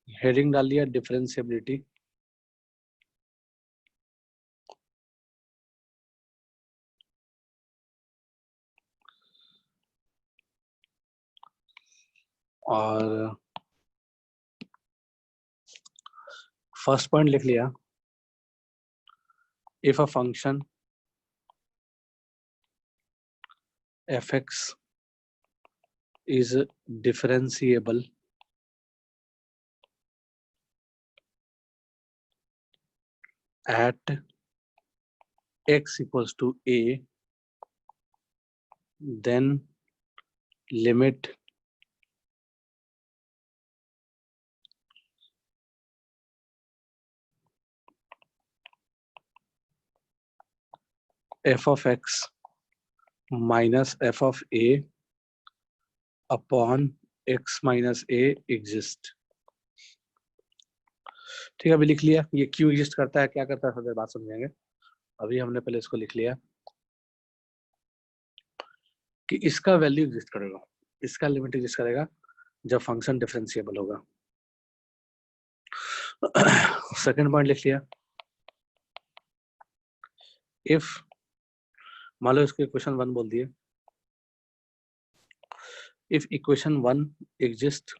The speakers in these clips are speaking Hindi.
हेडिंग डाल लिया डिफरेंशिएबिलिटी। और फर्स्ट पॉइंट लिख लिया, if a function fx is differentiable at x equals to a, then limit f of x minus f of a upon x minus a exist। ठीक है, अभी लिख लिया ये क्यों एग्जिस्ट करता है, क्या करता है, थोड़ी देर बात समझेंगे। अभी हमने पहले इसको लिख लिया कि इसका वैल्यू एग्जिस्ट करेगा, इसका लिमिट एग्जिस्ट करेगा जब फंक्शन डिफरेंशिएबल होगा। सेकंड पॉइंट लिख लिया, इफ मान लो इसको इक्वेशन 1 बोल दिए, if equation 1 exists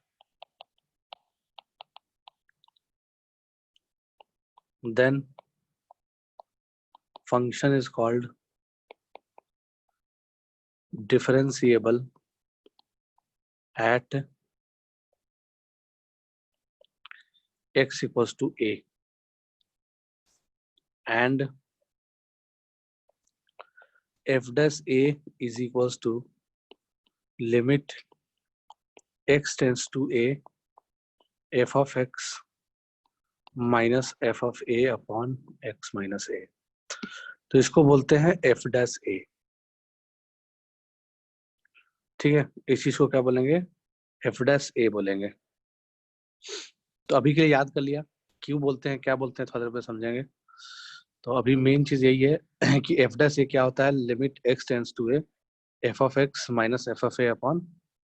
then function is called differentiable at x equals to a, and f dash a is equals to limit x tends to a f of x minus f of a upon x minus a। तो इसको बोलते हैं f dash a। ठीक है, इस चीज को क्या बोलेंगे, f dash a बोलेंगे। तो अभी के लिए याद कर लिया क्यों बोलते हैं, क्या बोलते हैं, थोड़ा देर में समझेंगे। तो अभी मेन चीज यही है कि f dash a क्या होता है, limit x tends to a f of x minus f of a upon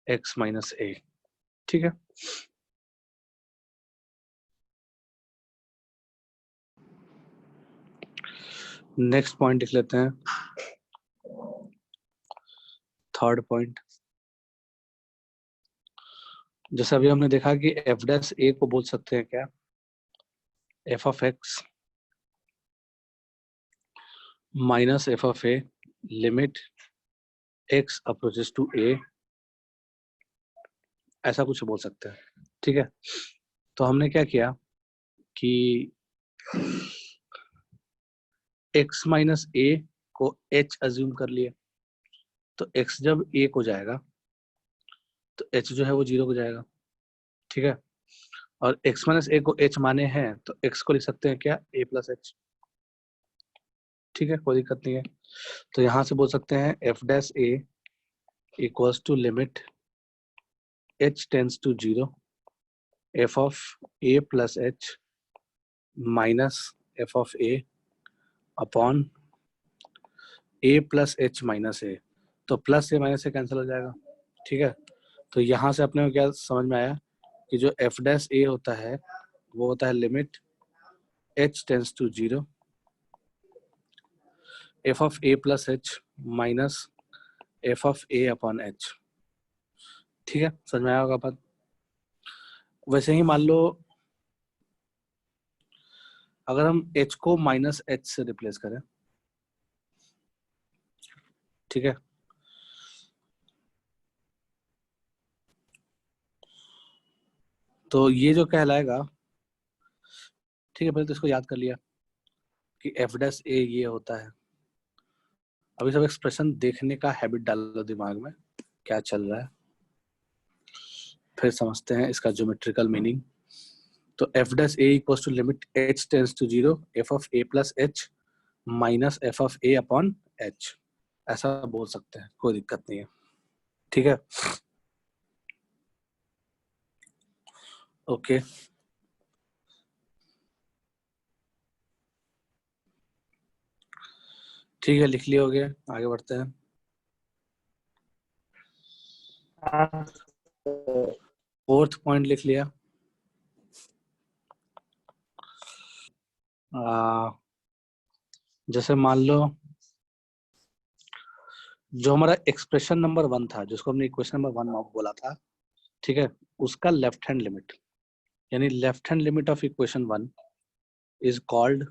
x minus a। ठीक है, नेक्स्ट पॉइंट लिख लेते हैं, थर्ड पॉइंट। जैसे अभी हमने देखा कि f डैश a को बोल सकते हैं क्या, f of x minus f of a limit x approaches to a, ऐसा कुछ बोल सकते हैं। ठीक है, तो हमने क्या किया कि x माइनस a को h अज्यूम कर लिए, तो x जब 1 हो जाएगा तो h जो है वो 0 हो जाएगा। ठीक है, और x माइनस a को h माने हैं तो x को लिख सकते हैं क्या, a प्लस h। ठीक है, कोई दिक्कत नहीं है। तो यहाँ से बोल सकते हैं f dash a equals to limit h tends to 0 f of a plus h minus f of a upon a plus h minus a। तो plus a minus a cancel हो जाएगा। ठीक है, तो यहाँ से अपने को क्या समझ में आया कि जो f डैश a होता है वो होता है limit h tends to 0 f of a plus h minus f of a upon h। ठीक है, समझ में आया होगा बात। वैसे ही मान लो अगर हम h को माइनस h से रिप्लेस करें, ठीक है, तो ये जो कहलाएगा, ठीक है, पहले तो इसको याद कर लिया कि f डैश a ये होता है। अभी सब एक्सप्रेशन देखने का हैबिट डाल लो दिमाग में, क्या चल रहा है, फिर समझते हैं इसका ज्योमेट्रिकल मीनिंग। तो f dash a equals to limit h tends to 0 f of a plus h minus f of a upon h, ऐसा बोल सकते हैं, कोई दिक्कत नहीं है। ठीक है, ओके, ठीक है, लिख लिए हो गए, आगे बढ़ते हैं। फोर्थ पॉइंट लिख लिया, जैसे मान लो जो हमारा एक्सप्रेशन नंबर 1 था, जिसको हमने इक्वेशन नंबर 1 बोला था, ठीक है, उसका लेफ्ट हैंड लिमिट, यानी left hand limit of equation 1 is called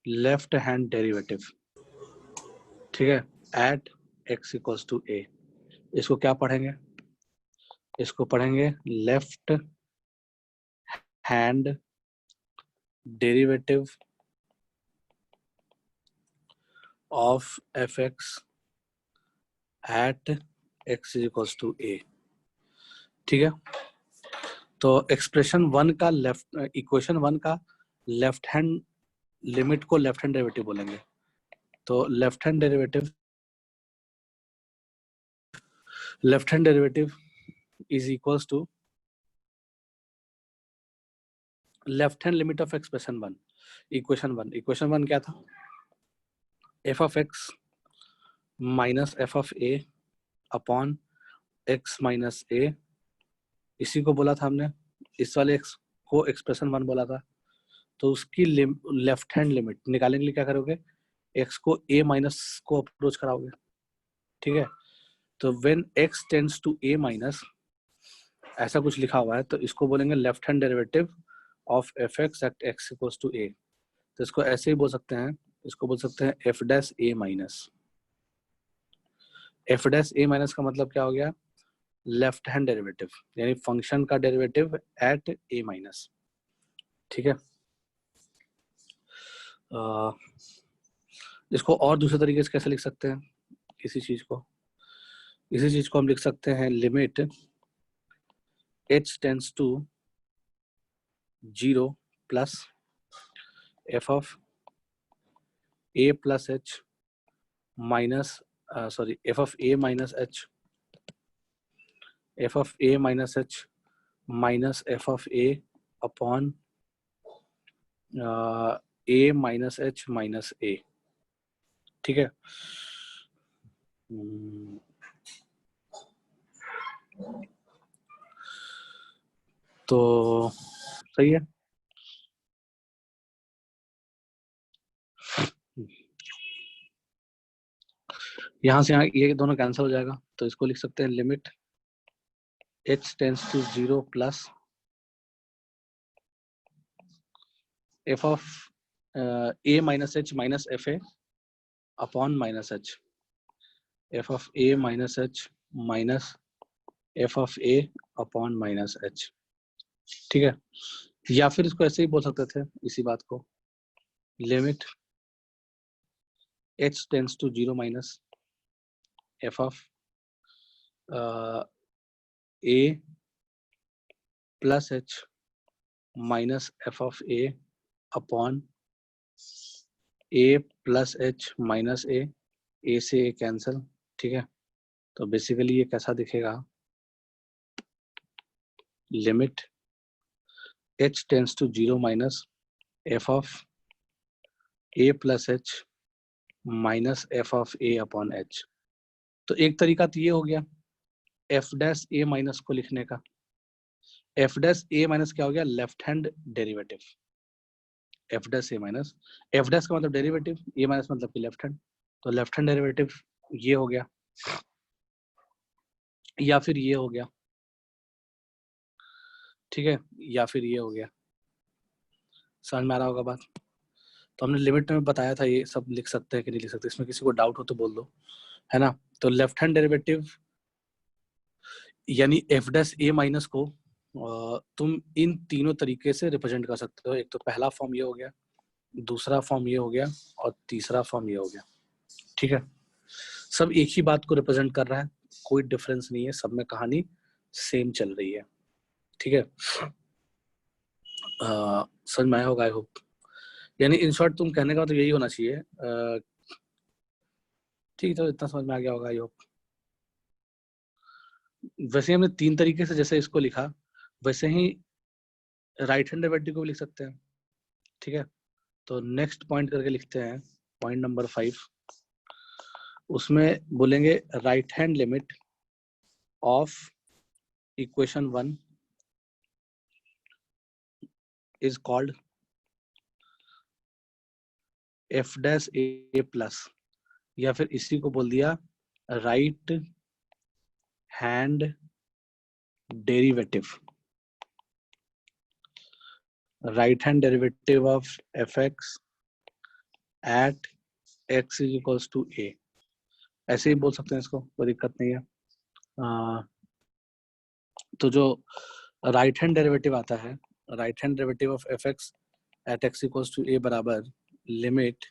left hand derivative, ठीक है, at x equals to a। इसको क्या पढ़ेंगे? इसको पढ़ेंगे left hand derivative of fx at x equals to a, ठीक है। तो एक्सप्रेशन 1 का इक्वेशन 1 का लेफ्ट हैंड लिमिट को लेफ्ट हैंड डेरिवेटिव बोलेंगे। तो left hand derivative is equals to left hand limit of expression 1, equation 1 क्या था? f of x minus f of a upon x minus a, इसी को बोला था हमने, इस वाले x को एक्सप्रेशन 1 बोला था। तो उसकी लेफ्ट हैंड लिमिट निकालने के लिए क्या करोगे? x को a माइनस को अप्रोच कराओगे, ठीक है। तो when x tends to a minus, ऐसा कुछ लिखा हुआ है, तो इसको बोलेंगे left hand derivative of fx at x equals to a। तो इसको ऐसे ही बोल सकते हैं, इसको बोल सकते हैं f dash a minus. f dash a minus का मतलब क्या हो गया? लेफ्ट हैंड डेरिवेटिव, यानी फंक्शन का डेरिवेटिव एट a माइनस, ठीक है। इसको और दूसरे तरीके से कैसे लिख सकते हैं? इसी चीज को हम लिख सकते हैं limit h tends to 0 plus f of a plus h minus f of a minus h, f of a minus h minus f of a upon a minus h minus a, ठीक है। तो सही है। यहाँ से यहाँ ये दोनों कैंसिल हो जाएगा, तो इसको लिख सकते हैं limit h tends to 0 plus f of a minus h minus f a upon minus h, f of a minus h minus f of a upon minus h, ठीक है। या फिर इसको ऐसे ही बोल सकते थे, इसी बात को, limit h tends to 0 minus f of a plus h minus f of a upon a plus h minus a से a कैंसिल, ठीक है। तो बेसिकली ये कैसा दिखेगा? Limit h tends to 0 minus f of a plus h minus f of a upon h। तो एक तरीका तो ये हो गया f डैश a माइनस को लिखने का। f डैश a माइनस क्या हो गया? Left hand derivative, f dash a minus, f dash का मतलब डेरिवेटिव, a माइनस मतलब कि लेफ्ट हैंड, तो लेफ्ट हैंड डेरिवेटिव ये हो गया, या फिर ये हो गया, ठीक है, या फिर ये हो गया। समझ में आ रहा होगा बात? तो हमने लिमिट में बताया था ये सब लिख सकते हैं कि नहीं लिख सकते, इसमें किसी को डाउट हो तो बोल दो, है ना। तो लेफ्ट हैंड डेरिवेटिव यानी f डैश a माइनस को तुम इन तीनों तरीके से रिप्रेजेंट कर सकते हो। एक तो पहला फॉर्म ये हो गया, दूसरा फॉर्म ये हो गया, और तीसरा फॉर्म ये हो गया, ठीक है। सब एक ही बात को रिप्रेजेंट कर रहा है, कोई डिफरेंस नहीं है, सब में कहानी सेम चल रही है, ठीक है। समझ में आया होगा आई होप। यानी इन शॉर्ट तुम कहने का तो यही होना चाहिए, ठीक है, तो इतना समझ में आ गया होगा आई होप। वैसे हमने 3 तरीके से जैसे इसको लिखा, वैसे ही राइट हैंड डेरिवेटिव को भी लिख सकते हैं, ठीक है। तो नेक्स्ट पॉइंट करके लिखते हैं, पॉइंट नंबर 5, उसमें बोलेंगे right hand limit of equation 1 is called F dash A plus, या फिर इसी को बोल दिया right hand derivative, right hand derivative of F X at X is equals to A. ऐसे ही बोल सकते हैं इसको, कोई दिक्कत नहीं है। तो जो राइट हैंड डेरिवेटिव आता है, right hand derivative of F X at X equals to A बराबर limit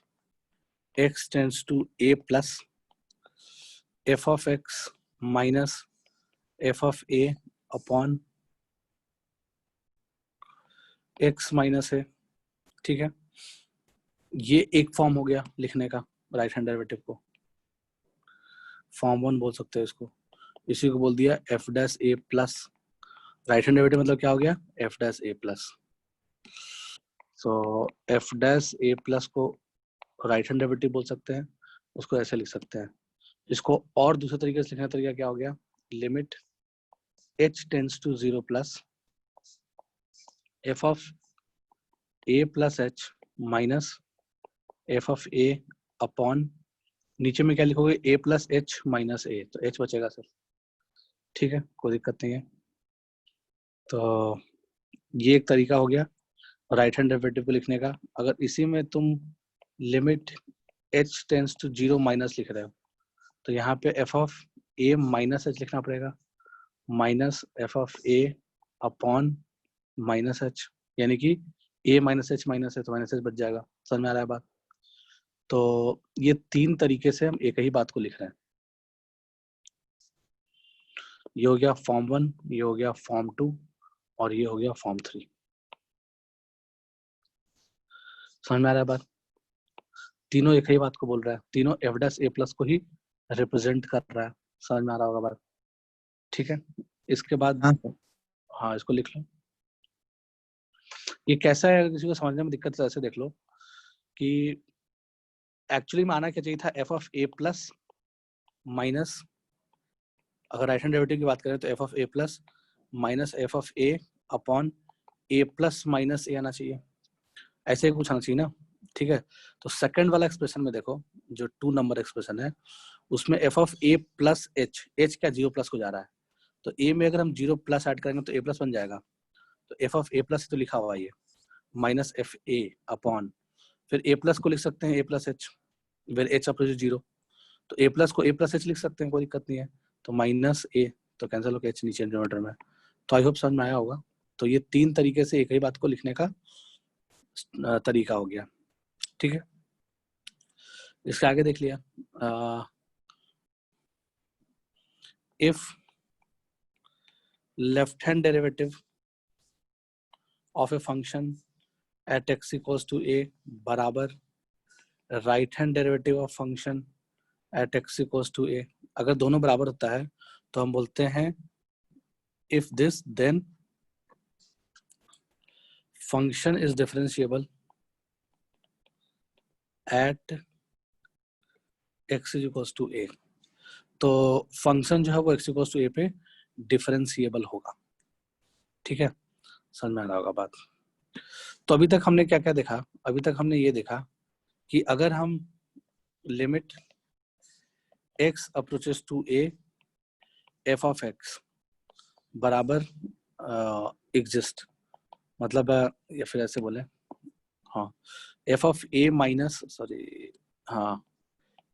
x tends to A plus F of x minus F of A upon X minus A. ठीक है, ये एक फॉर्म हो गया लिखने का राइट हैंड डेरिवेटिव को, फॉर्म 1 बोल सकते हैं इसको। इसी को बोल दिया F dash A plus, right hand derivative मतलब क्या हो गया, F dash A plus. So F dash A plus को राइट हैंड डेरिवेटिव बोल सकते हैं, उसको ऐसे लिख सकते हैं। इसको और दूसरे तरीके से लिखने का तरीका क्या हो गया, limit h tends to 0 plus F of A plus h minus F of A upon, नीचे में क्या लिखोगे, a plus h minus a, तो एच बचेगा सर। ठीक है, कोई दिक्कत नहीं है। तो ये एक तरीका हो गया राइट हैंड डेरिवेटिव को लिखने का। अगर इसी में तुम limit h tends to 0 minus लिख रहे हो, तो यहाँ पे f of a minus h लिखना पड़ेगा, minus F of A upon minus h, यानी कि ए माइनस एच माइनस है तो माइनस एच बच जाएगा। समझ में आ रहा है बात? तो ये 3 तरीके से हम एक ही बात को लिख रहे हैं। ये हो गया फॉर्म 1, ये हो गया फॉर्म 2 और ये हो गया फॉर्म 3। समझ में आ रहा है बात? तीनों एक ही बात को बोल रहा है, तीनों एफ डैश ए प्लस को ही रिप्रेजेंट कर रहा है। समझ में आ रहा होगा बात? ठीक है, इसके बाद हाँ इसको लिख लो। ये कैसा है, किसी को समझने में दिक्कत है ऐसे देख लो कि एक्चुअली में आना क्या चाहिए था, F of A plus minus, अगर राइट हैंड डेरिवेटिव की बात करें तो F of A plus minus F of A upon A plus minus A आना चाहिए, ऐसे ही कुछ आना चाहिए ना। ठीक है, तो सेकंड वाला एक्सप्रेशन में देखो, जो 2 नंबर एक्सप्रेशन है उसमें F of A plus H, H क्या 0 प्लस को जा रहा है, तो ए में अगर हम 0 प्लस ऐड करेंगे तो ए प्लस बन जाएगा। तो एफ ऑफ ए प्लस तो लिखा हुआ है ये, माइनस एफ ए अपॉन, फिर ए प्लस को लिख सकते हैं ए प्लस एच, फिर एच अप्रोच 0, तो ए प्लस को ए प्लस एच लिख सकते हैं, कोई दिक्कत नहीं है। तो माइनस ए तो कैंसिल होकर एच नीचे डिनोमिनेटर में। तो आई होप समझ में आया होगा। तो ये 3 तरीके से एक ही बात को लिखने का तरीका हो गया। ठीक है, इसके आगे देख लिया, if left hand derivative of a function at X equals to A बराबर right hand derivative of function at X equals to A, अगर दोनों बराबर होता है तो हम बोलते हैं if this then function is differentiable at X equals to A. तो फंक्शन जो है वो एक्स इक्वल्स टू ए पे डिफरेंशिएबल होगा। ठीक है, समझ में आ रहा होगा बात? तो अभी तक हमने क्या क्या देखा, अभी तक हमने ये देखा कि अगर हम limit x approaches to a f of x बराबर एग्जिस्ट, मतलब या फिर ऐसे बोले, हाँ f of a minus, sorry हाँ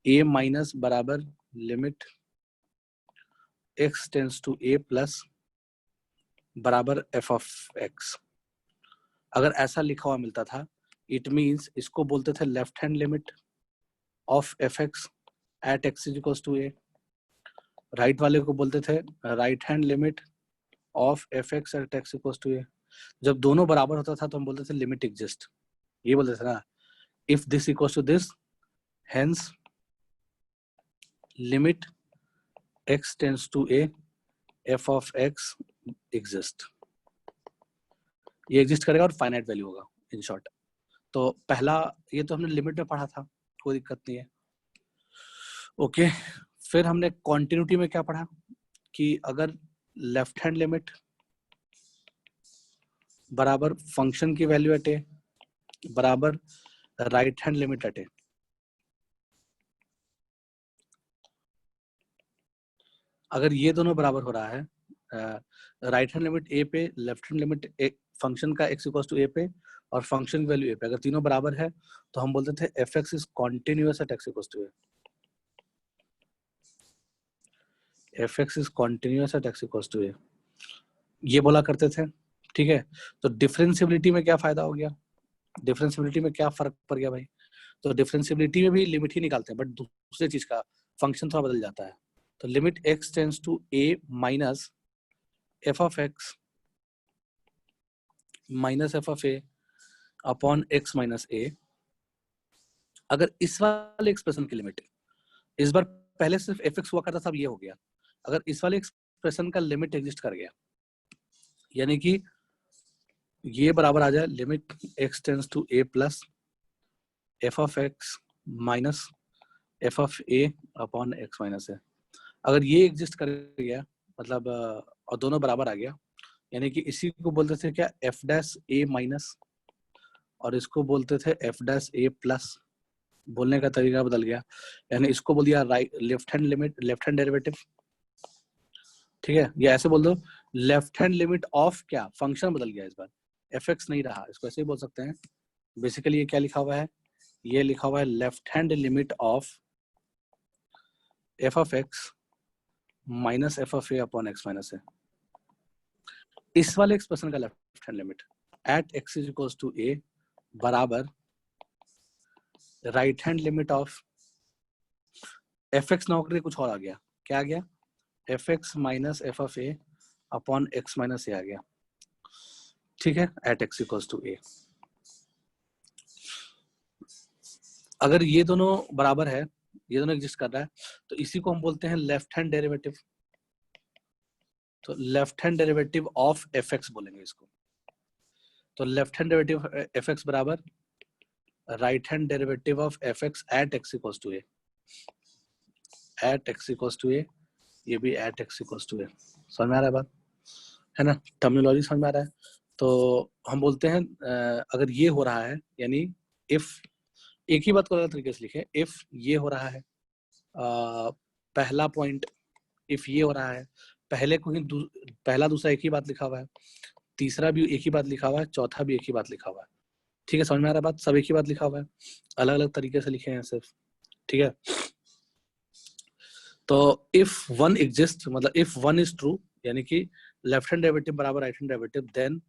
a माइनस बराबर limit x tends to a plus बराबर f ऑफ x, अगर ऐसा लिखा हुआ मिलता था, इट मीन्स इसको बोलते थे left hand limit of F X at X is equals to A, right वाले को बोलते थे right hand limit of F X at X equals to A. जब दोनों बराबर होता था तो हम बोलते थे लिमिट एग्जिस्ट, ये बोलते थे ना, if this equals to this hence limit x tends to A F of x exist, ये एग्जिस्ट करेगा और फाइनाइट वैल्यू होगा इन शॉर्ट। तो पहला ये तो हमने लिमिट में पढ़ा था, कोई दिक्कत नहीं है। ओके, फिर हमने कॉन्टिन्यूटी में क्या पढ़ा कि अगर लेफ्ट हैंड लिमिट बराबर फंक्शन की वैल्यू एट ए बराबर राइट हैंड लिमिट एट ए। अगर ये दोनों बराबर हो रहा है, राइट हैंड लिमिट ए पे, लेफ्ट हैंड लिमिट फंक्शन का x इक्वल टू ए पे और फंक्शन की वैल्यू ए पे, अगर तीनों बराबर है तो हम बोलते थे F x is continuous at x equal to A. F x is continuous at x equal to A, ये बोला करते थे। ठीक है, तो डिफरेंशियबिलिटी में क्या फायदा हो गया, डिफरेंशियबिलिटी में क्या फर्क पड़ गया भाई? तो डिफरेंशियबिलिटी में भी लिमिट ही निकालते हैं, बट दूसरे चीज का फंक्शन थोड़ा बदल जाता है। तो limit x tends to a minus F of x minus F of A upon X minus A. अगर इस वाले एक्सप्रेशन की लिमिट, इस बार पहले सिर्फ एफ एक्स हुआ करता था, अब ये हो गया, अगर इस वाले एक्सप्रेशन का लिमिट एग्जिस्ट कर गया, यानी कि ये बराबर आ जाए limit x tends to a plus F of x minus F of A upon X minus A. अगर ये एग्जिस्ट कर गया मतलब और दोनों बराबर आ गया, यानी कि इसी को बोलते थे क्या, एफ डैश ए माइनस, और इसको बोलते थे एफ डैश ए प्लस। बोलने का तरीका बदल गया, यानी इसको बोल दिया right left hand limit, left hand derivative. ठीक है, या ऐसे बोल दो लेफ्ट हैंड लिमिट ऑफ क्या, फंक्शन बदल गया, इस बार एफ एक्स नहीं रहा, इसको ऐसे ही बोल सकते हैं। बेसिकली ये क्या लिखा हुआ है, ये लिखा हुआ है left hand limit of F of x minus F of A upon X minus A. इस वाले एक्सप्रेशन का left hand limit at X is equals to A बराबर right hand limit of F X ना होकर कुछ और आ गया, क्या आ गया, F X minus F of A upon X minus A आ गया। ठीक है, at X equals to A. अगर ये दोनों बराबर है, ये दोनों एग्जिस्ट कर रहा है, तो इसी को हम बोलते हैं लेफ्ट हैंड डेरिवेटिव। तो left hand derivative of F X बोलेंगे इसको। तो left hand derivative F X बराबर right hand derivative of F X at X equals to A, at X equals to A, ये भी at X equals to A. समझ में आ रहा है बात, है ना, टर्मिनोलॉजी समझ में आ रहा है। तो हम बोलते हैं अगर ये हो रहा है, यानी इफ, एक ही बात को अलग तरीके से लिखे, इफ ये हो रहा है, पहला पॉइंट इफ ये हो रहा है, पहले को ही पहला दूसरा एक ही बात लिखा हुआ है, तीसरा भी एक ही बात लिखा हुआ है, चौथा भी एक ही बात लिखा हुआ है। ठीक है, समझ में आ रहा है बात, सब एक ही बात लिखा हुआ है, अलग अलग तरीके से लिखे हैं सिर्फ। ठीक है, तो इफ वन एग्जिस्ट, मतलब इफ वन इज ट्रू, यानी कि लेफ्ट हैंड डेरिवेटिव बराबर राइट हैंड डेरिवेटिव, देन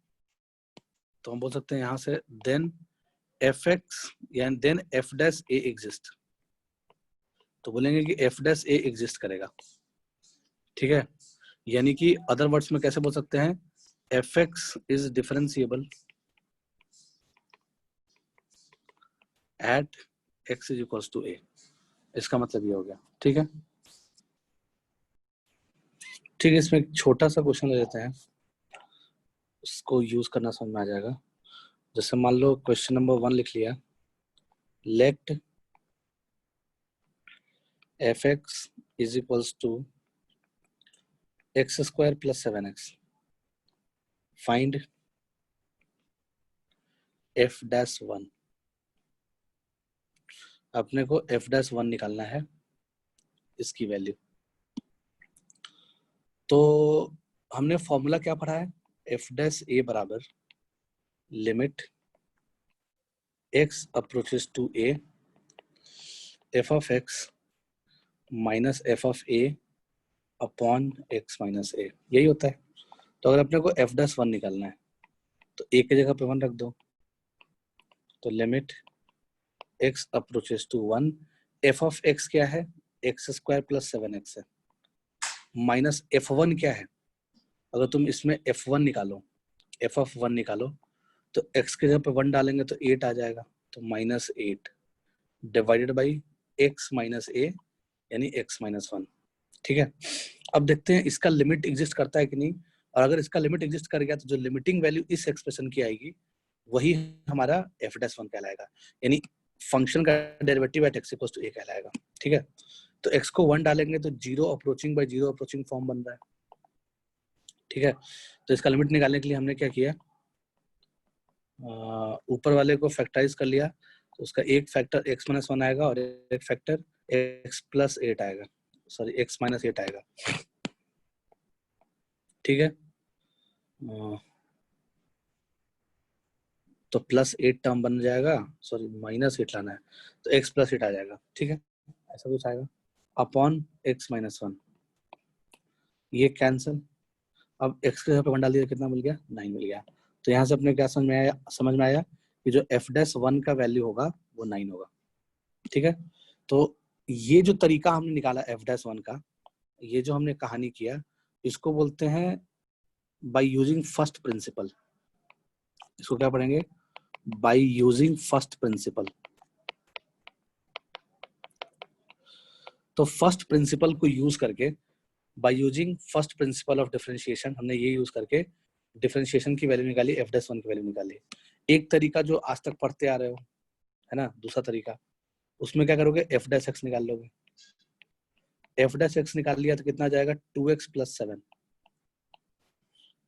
तो हम बोल सकते हैं यहां से देन एफ एक्स यानी देन एफ डैश ए एग्जिस्ट। तो बोलेंगे कि एफ डैश ए एग्जिस्ट करेगा। ठीक है, यानी कि अदर वर्ड्स में कैसे बोल सकते हैं, F x is differentiable at X is equals to A. इसका मतलब ये हो गया। ठीक है, ठीक है, इसमें एक छोटा सा क्वेश्चन ले लेते हैं, उसको यूज करना समझ में आ जाएगा। जैसे मान लो क्वेश्चन नंबर 1 लिख लिया, let f x is equals to x square plus 7x, find f dash 1। अपने को एफ डैश 1 निकालना है, इसकी वैल्यू। तो हमने फॉर्मूला क्या पढ़ा है, एफ डैश ए बराबर limit x approaches to A F of x minus F of A upon X minus A, यही होता है। तो अगर अपने को एफ डैश 1 निकालना है तो ए की जगह पे 1 रख दो, तो limit x approaches to 1, f of x क्या है, एक्स स्क्वायर प्लस 7x है, माइनस f1 क्या है, अगर तुम इसमें f1 निकालो, f ऑफ 1 निकालो, तो x के जगह पे 1 डालेंगे तो 8 आ जाएगा, तो minus 8 divided by x minus a यानी x माइनस 1। ठीक है, अब देखते हैं इसका लिमिट एग्जिस्ट करता है कि नहीं, और अगर इसका लिमिट एग्जिस्ट कर गया तो जो लिमिटिंग वैल्यू इस एक्सप्रेशन की आएगी वही हमारा एफ डैश 1 कहलाएगा, यानी फंक्शन का derivative at X equals to A कहलाएगा। ठीक है, तो x को 1 डालेंगे तो 0 अप्रोचिंग बाय 0 अप्रोचिंग फॉर्म बन रहा है। ठीक है, तो इसका लिमिट निकालने के लिए हमने क्या किया, ऊपर वाले को फैक्टराइज कर लिया तो उसका एक फैक्टर x-1 आएगा और एक फैक्टर x+8 आएगा, सॉरी x-8 आएगा। ठीक है, तो +8 टर्म बन जाएगा, सॉरी -8 लाना है, तो x+8 आ जाएगा। ठीक है, ऐसा कुछ आएगा अपॉन x-1, ये कैंसिल। अब x के जगह पे 1 डाल दिया, कितना मिल गया, 9 मिल गया। तो यहाँ से अपने क्या समझ में आया कि जो f'1 का वैल्यू होगा वो 9 होगा। ठीक है, तो ये जो तरीका हमने निकाला f'1 का, ये जो हमने कहानी किया, इसको बोलते हैं बाय यूजिंग फर्स्ट प्रिंसिपल। इसको क्या पढ़ेंगे, बाय यूजिंग फर्स्ट प्रिंसिपल। तो फर्स्ट प्रिंसिपल को यूज करके, by using first principle of differentiation, हमने ये यूज करके डिफरेंशिएशन की वैल्यू निकाली, f'1 की वैल्यू निकाली। एक तरीका जो आज तक पढ़ते आ रहे हो, है ना, दूसरा तरीका, उसमें क्या करोगे, f' निकाल लोगे। f' निकाल लिया तो कितना आ जाएगा, 2x+7।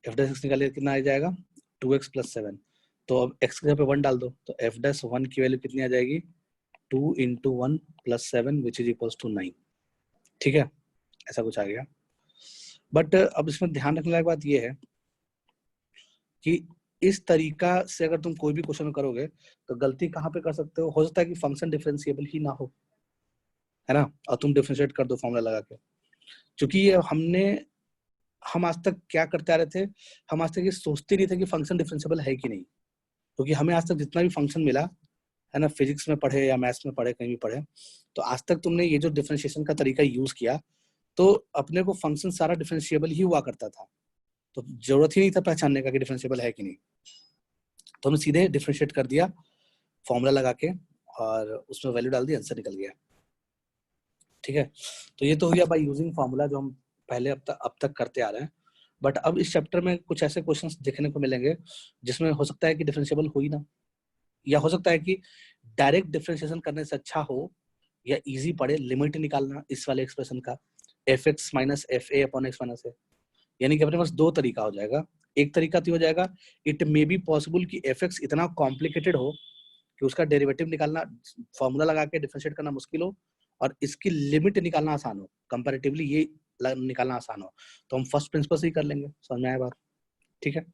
f' निकाल लिया कितना आ जाएगा, 2x+7। तो अब x के जगह पे 1 डाल दो, तो f'1 की वैल्यू कितनी आ जाएगी, 2 × 1 + 7 विच इज इक्वल्स टू 9। ठीक है, ऐसा कुछ आ गया। बट अब इसमें ध्यान रखने लायक बात ये है कि इस तरीका से अगर तुम कोई भी क्वेश्चन करोगे तो गलती कहाँ पे कर सकते हो सकता है कि फंक्शन डिफरेंशिएबल ही ना हो, है ना, और तुम डिफरेंशिएट कर दो फॉर्मूला लगा के। क्योंकि ये हम आज तक क्या करते आ रहे थे, हम आज तक ये सोचते नहीं थे कि फंक्शन डिफरेंशिएबल है कि नहीं। क्योंकि हमें आज तक जितना भी फंक्शन मिला है ना, फिजिक्स में पढ़े या मैथ्स में पढ़े, कहीं भी पढ़े, तो आज तक तुमने ये जो डिफरेंशिएशन का तरीका यूज किया तो अपने को फंक्शन सारा डिफरेंशिएबल ही हुआ करता था, तो जरूरत ही नहीं था पहचानने का कि डिफरेंशिएबल है कि नहीं। तो हमने सीधे डिफरेंशिएट कर दिया फॉर्मूला लगा के और उसमें वैल्यू डाल दी, आंसर निकल गया। ठीक है, तो ये तो हो गया बाय यूजिंग फॉर्मूला, जो हम पहले अब तक करते आ रहे हैं। बट अब इस चैप्टर में कुछ ऐसे क्वेश्चंस देखने को मिलेंगे जिसमें हो सकता है कि डिफरेंशिएबल हो ही ना, या हो सकता है कि डायरेक्ट डिफरेंशिएशन करने से अच्छा हो या इजी पड़े लिमिट निकालना इस वाले एक्सप्रेशन का, f(x - fa / x - a), यानी कि अपने पास दो तरीका हो जाएगा। एक तरीका तो हो जाएगा, इट मे बी पॉसिबल कि f(x) इतना कॉम्प्लिकेटेड हो कि उसका डेरिवेटिव निकालना, फॉर्मूला लगा के डिफरेंशिएट करना मुश्किल हो, और इसकी लिमिट निकालना आसान हो, कंपैरेटिवली ये निकालना आसान हो, तो हम फर्स्ट प्रिंसिपल से ही कर लेंगे। समझ में आया बात? ठीक है,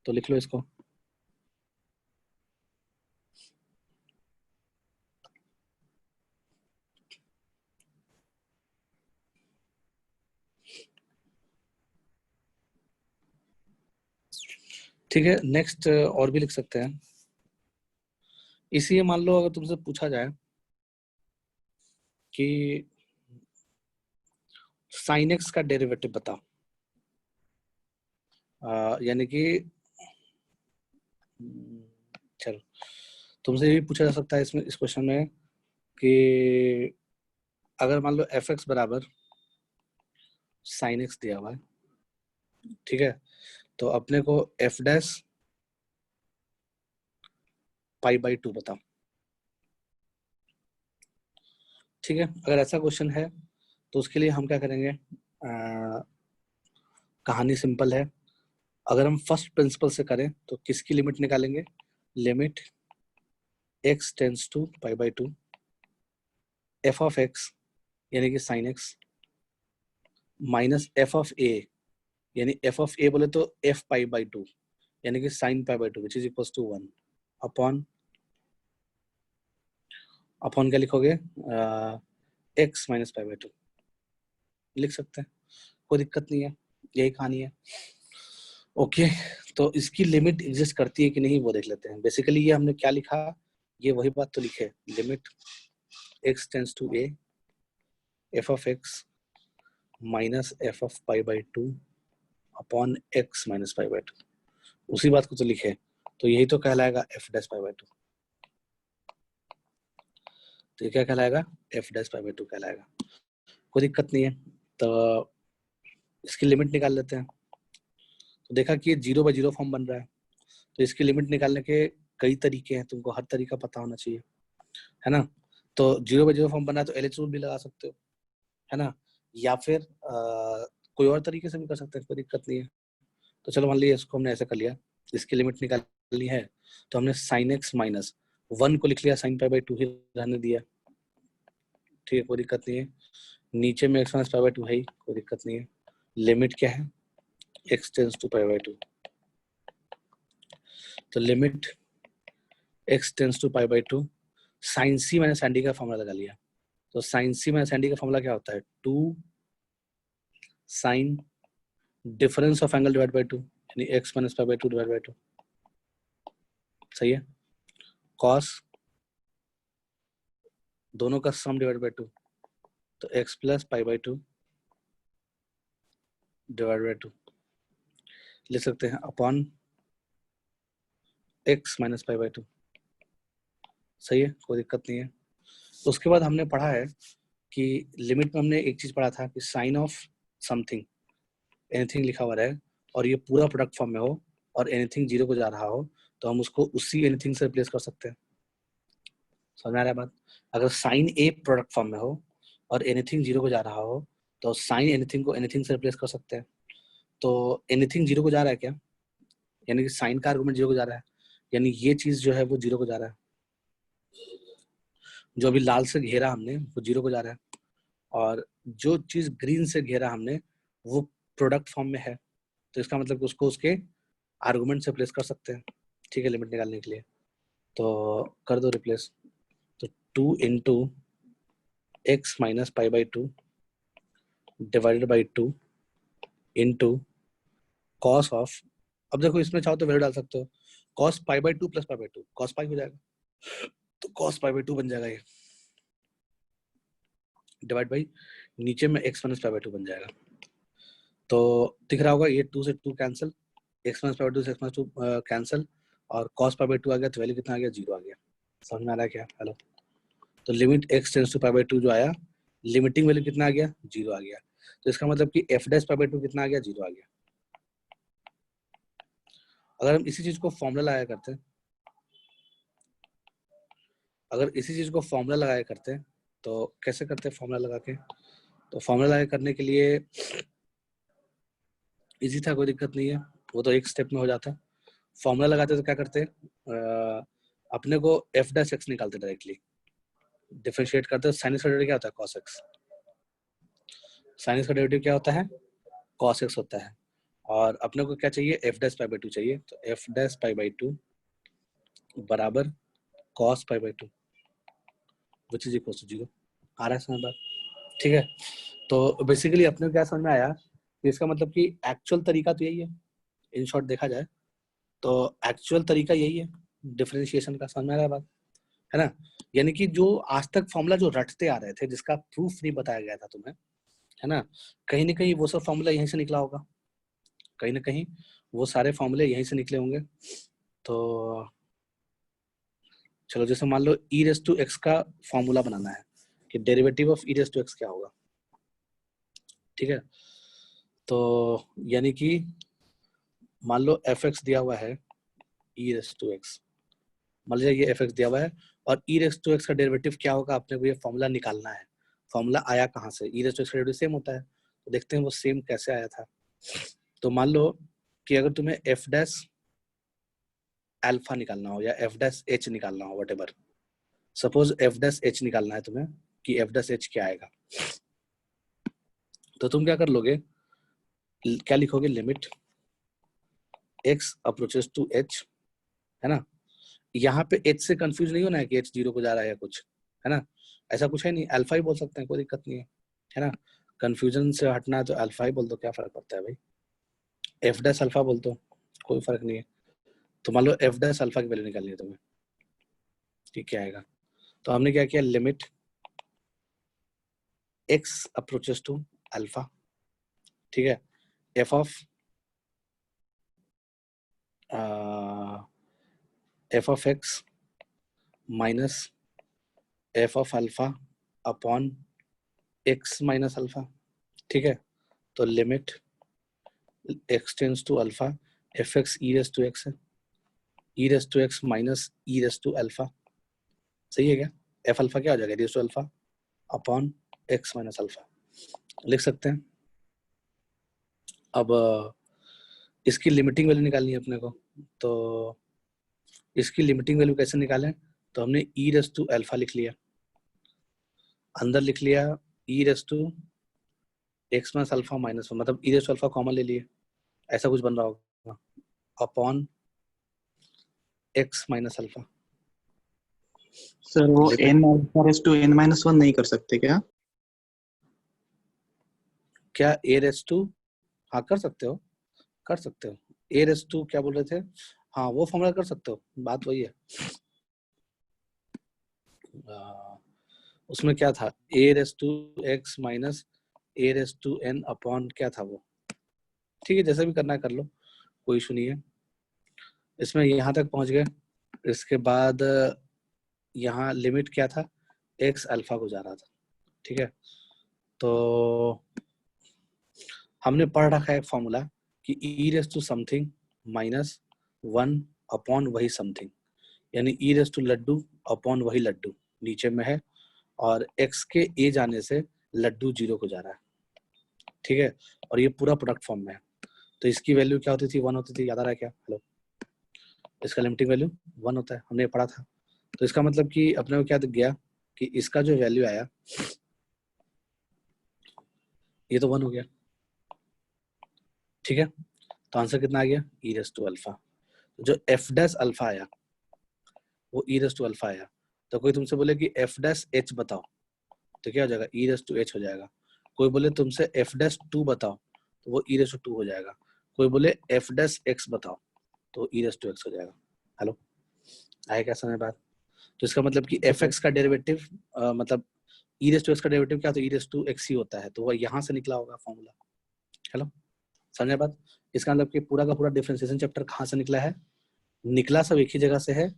तो लिख लो इसको। ठीक है, नेक्स्ट और भी लिख सकते हैं। इसी मान लो अगर तुमसे पूछा जाए कि sin x का डेरिवेटिव बताओ, यानी कि चलो तुमसे ये भी पूछा जा सकता है इसमें, इस क्वेश्चन में, कि अगर मान लो f(x) बराबर sin x दिया हुआ है, ठीक है, तो अपने को f' π/2 बताओ। ठीक है, अगर ऐसा क्वेश्चन है तो उसके लिए हम क्या करेंगे, कहानी सिंपल है। अगर हम फर्स्ट प्रिंसिपल से करें तो किसकी लिमिट निकालेंगे, limit x tends to π/2 f(x) यानी कि sin x माइनस f(a) यानी f(a) बोले तो f π/2 यानी कि sin π/2 which is equals to 1 upon क्या लिखोगे, x - π/2 लिख सकते हैं, कोई दिक्कत नहीं है, यही कहानी है। ओके, तो इसकी लिमिट एग्जिस्ट करती है कि नहीं वो देख लेते हैं। बेसिकली ये हमने क्या लिखा, ये वही बात तो लिखे, limit x tends to a f(x) minus f(π/2 upon x - π/2, उसी बात को तो लिखे, तो यही तो कहलाएगा f' π/2। तो ये क्या कहलाएगा, f' π/2 कहलाएगा, कोई दिक्कत नहीं है। तो इसकी लिमिट निकाल लेते हैं। तो देखा कि ये 0/0 फॉर्म बन रहा है, तो इसकी लिमिट निकालने के कई तरीके हैं, तुमको हर तरीका पता होना चाहिए, है ना। तो 0/0 फॉर्म बना है तो LH रूल भी लगा सकते हो, है ना, या फिर कोई और तरीके से भी कर सकते हैं, कोई दिक्कत नहीं है। तो चलो मान लीजिए इसको हमने ऐसे कर लिया, इसकी लिमिट निकाल निकालनी है तो हमने साइन एक्स माइनस 1 को लिख लिया, साइन पाई बाई 2 ही रहने दिया, ठीक है, कोई दिक्कत नहीं है। नीचे में एक्स माइनस पाई बाई 2 है ही, कोई दिक्कत नहीं है। लिमिट क्या है, X tends to pi by 2, तो limit x tends to pi by 2, sine C मैंने साइन डी का फॉर्मूला लगा लिया, तो sine C minus sine D का फॉर्मूला क्या होता है, 2 sine difference of angle divide by 2, यानी X minus pi by 2 divide by 2, सही है। कॉस दोनों का सम डिवाइड बाई 2, तो x plus pi by 2 divide by 2 लिख सकते हैं, upon X minus pi by 2, सही है, कोई दिक्कत नहीं है। तो उसके बाद हमने पढ़ा है कि लिमिट में हमने एक चीज पढ़ा था कि साइन ऑफ समथिंग एनीथिंग लिखा हुआ रहे और ये पूरा प्रोडक्ट फॉर्म में हो और एनीथिंग जीरो को जा रहा हो तो हम उसको उसी एनीथिंग से रिप्लेस कर सकते हैं। समझ में आ रहा है बात? अगर साइन ए प्रोडक्ट फॉर्म में हो और एनीथिंग जीरो को जा रहा हो तो साइन एनीथिंग को एनीथिंग से रिप्लेस कर सकते हैं। तो एनीथिंग जीरो को जा रहा है क्या, यानी कि साइन का आर्गुमेंट जीरो को जा रहा है, यानी ये चीज जो है वो जीरो को जा रहा है, जो अभी लाल से घेरा हमने वो जीरो को जा रहा है, और जो चीज ग्रीन से घेरा हमने वो प्रोडक्ट फॉर्म में है, तो इसका मतलब कि उसको उसके आर्गुमेंट से रिप्लेस कर सकते हैं, ठीक है, लिमिट निकालने के लिए। तो कर दो रिप्लेस, तो 2 into x minus pi by 2 divided by 2 into cos of, अब देखो इसमें चाहो तो वैल्यू डाल सकते हो, cos pi by 2 plus pi by 2 cos pi हो जाएगा, तो कॉस पाई बाई 2 बन जाएगा ये, डिवाइड बाई नीचे में एक्स माइनस पाई बाई 2 बन जाएगा। तो दिख रहा होगा ये 2 से 2 cancel, x minus pi by 2 से एक्स माइनस 2 कैंसिल, और कॉस पाई बाई 2 आ गया तो वैल्यू कितना आ गया, 0 आ गया। समझ में आ रहा है क्या? हेलो, तो limit x tends to pi by 2 जो आया, लिमिटिंग वैल्यू कितना आ गया, 0 आ गया। तो इसका मतलब कि एफ डैश पाई बाई 2 कितना आ गया, 0 आ गया। अगर हम इसी चीज को फॉर्मूला लगाया करते हैं, अगर इसी चीज को फॉर्मूला लगाया करते हैं तो कैसे करते हैं फॉर्मूला लगा के, तो फॉर्मूला लगा करने के लिए इजी था, कोई दिक्कत नहीं है, वो तो एक स्टेप में हो जाता है। फॉर्मूला लगाते तो क्या करते हैं, अपने को एफ डैश एक्स निकालते डायरेक्टली, डिफरेंशिएट करते हैं, साइनस का डेरिवेटिव क्या होता है, कॉस एक्स, साइनस का डेरिवेटिव क्या होता है, कॉस एक्स होता है, और अपने को क्या चाहिए, एफ डैश पाई बाई 2 चाहिए, तो एफ डैश पाई बाई 2 बराबर cos pi by 2 which is equal to 0। आ रहा है समझ बात? ठीक है, तो बेसिकली अपने को क्या समझ में आया कि इसका मतलब कि एक्चुअल तरीका तो यही है, इन शॉर्ट देखा जाए तो एक्चुअल तरीका यही है डिफरेंशिएशन का, समझ में आ रहा है बात, है ना? यानी कि जो आज तक फॉर्मूला जो रटते आ रहे थे, जिसका प्रूफ नहीं बताया गया था तुम्हें, है ना, कहीं ना कहीं वो सब फॉर्मूला यहीं से निकला होगा, कहीं ना कहीं वो सारे फॉर्मूले यहीं से निकले होंगे। तो चलो, जैसे मान लो ई रेस टू एक्स का फॉर्मूला बनाना है कि derivative of e raise to x क्या होगा, ठीक है, तो यानी कि मान लो एफ एक्स दिया हुआ है ई रेस टू एक्स, मान लीजिए ये एफ एक्स दिया हुआ है और ई रेस टू एक्स का डेरिवेटिव क्या होगा, अपने को ये फॉर्मूला निकालना है। फॉर्मूला आया कहाँ से, ई रेस टू एक्स का डेरिवेटिव सेम होता है, तो देखते हैं वो सेम कैसे आया था। तो मान लो कि अगर तुम्हें एफ डैश अल्फा निकालना हो या एफ डैश एच निकालना हो, whatever, suppose F dash H निकालना है तुम्हें कि एफ डैश एच क्या आएगा, तो तुम क्या कर लोगे, क्या लिखोगे, limit x approaches to h, है ना, यहाँ पे एच से कंफ्यूज नहीं होना है कि एच 0 को जा रहा है या कुछ, है ना, ऐसा कुछ है नहीं, अल्फा ही बोल सकते हैं, कोई दिक्कत नहीं है ना, कंफ्यूजन से हटना है तो अल्फा ही बोल दो, क्या फर्क पड़ता है भाई, एफ डैश अल्फा बोल दो, कोई फर्क नहीं है। तो मान लो एफ डैश अल्फा की वैल्यू निकालनी है तुम्हें, ठीक क्या आएगा, तो हमने क्या किया, limit x approaches to alpha, ठीक है, F of x minus F of alpha upon X minus alpha, ठीक है, तो limit x tends to alpha F X E raise to X है, E raise to x minus E raise to alpha, सही है क्या, एफ अल्फा क्या हो जाएगा, raise to alpha upon X minus alpha, लिख सकते हैं। अब इसकी लिमिटिंग वैल्यू निकालनी है अपने को, तो इसकी लिमिटिंग वैल्यू कैसे निकालें? तो हमने ई रेस टू अल्फा लिख लिया, अंदर लिख लिया E raise to x minus alpha minus one, मतलब E raise to alpha common ले लिए, ऐसा कुछ बन रहा होगा, upon X minus alpha. Sir वो n raise to n minus one नहीं कर सकते क्या? क्या ए रेस टू, हाँ कर सकते हो, कर सकते हो। ए रेस टू क्या बोल रहे थे? हाँ वो फॉर्मूला कर सकते हो, बात वही है। उसमें क्या था, A raise to x minus A raise to N upon क्या था वो, ठीक है जैसा भी करना है कर लो, कोई इशू नहीं है। इसमें यहाँ तक पहुंच गए, इसके बाद यहाँ लिमिट क्या था, एक्स अल्फा को जा रहा था, ठीक है। तो हमने पढ़ रखा है एक फॉर्मूला कि E raise to something minus one upon वही समथिंग, यानी ई रेस टू लड्डू अपॉन वही लड्डू नीचे में है, और x के a जाने से लड्डू 0 को जा रहा है, ठीक है। और ये पूरा प्रोडक्ट फॉर्म में है, तो इसकी वैल्यू क्या होती थी, 1 होती थी, याद आ रहा है क्या? हेलो, इसका लिमिटिंग वैल्यू 1 होता है, हमने पढ़ा था। तो इसका मतलब कि अपने को क्या दिख गया कि इसका जो वैल्यू आया ये तो 1 हो गया, ठीक है। तो आंसर कितना आ गया, ई रेस टू अल्फा। जो एफ डैश अल्फा आया वो ई रेस टू अल्फा आया। तो कोई तुमसे बोले कि एफ डैश एच बताओ, तो क्या हो जाएगा, ई रेस टू एच हो जाएगा। कोई बोले तुमसे एफ डैश टू बताओ, तो वो ई रेस टू टू हो जाएगा। कोई बोले एफ डैश एक्स बताओ, तो ई रेस टू एक्स हो जाएगा। हेलो, आया क्या समझ बात? तो इसका मतलब कि एफ एक्स का डेरिवेटिव मतलब ई रेस टू एक्स का डेरिवेटिव क्या, तो ई रेस टू एक्स ही होता है, तो वह यहाँ से निकला होगा फॉर्मूला। हेलो, समझे बात? इसका मतलब कि पूरा का पूरा डिफरेंशिएशन चैप्टर कहाँ से निकला है, निकला सब एक ही जगह से है,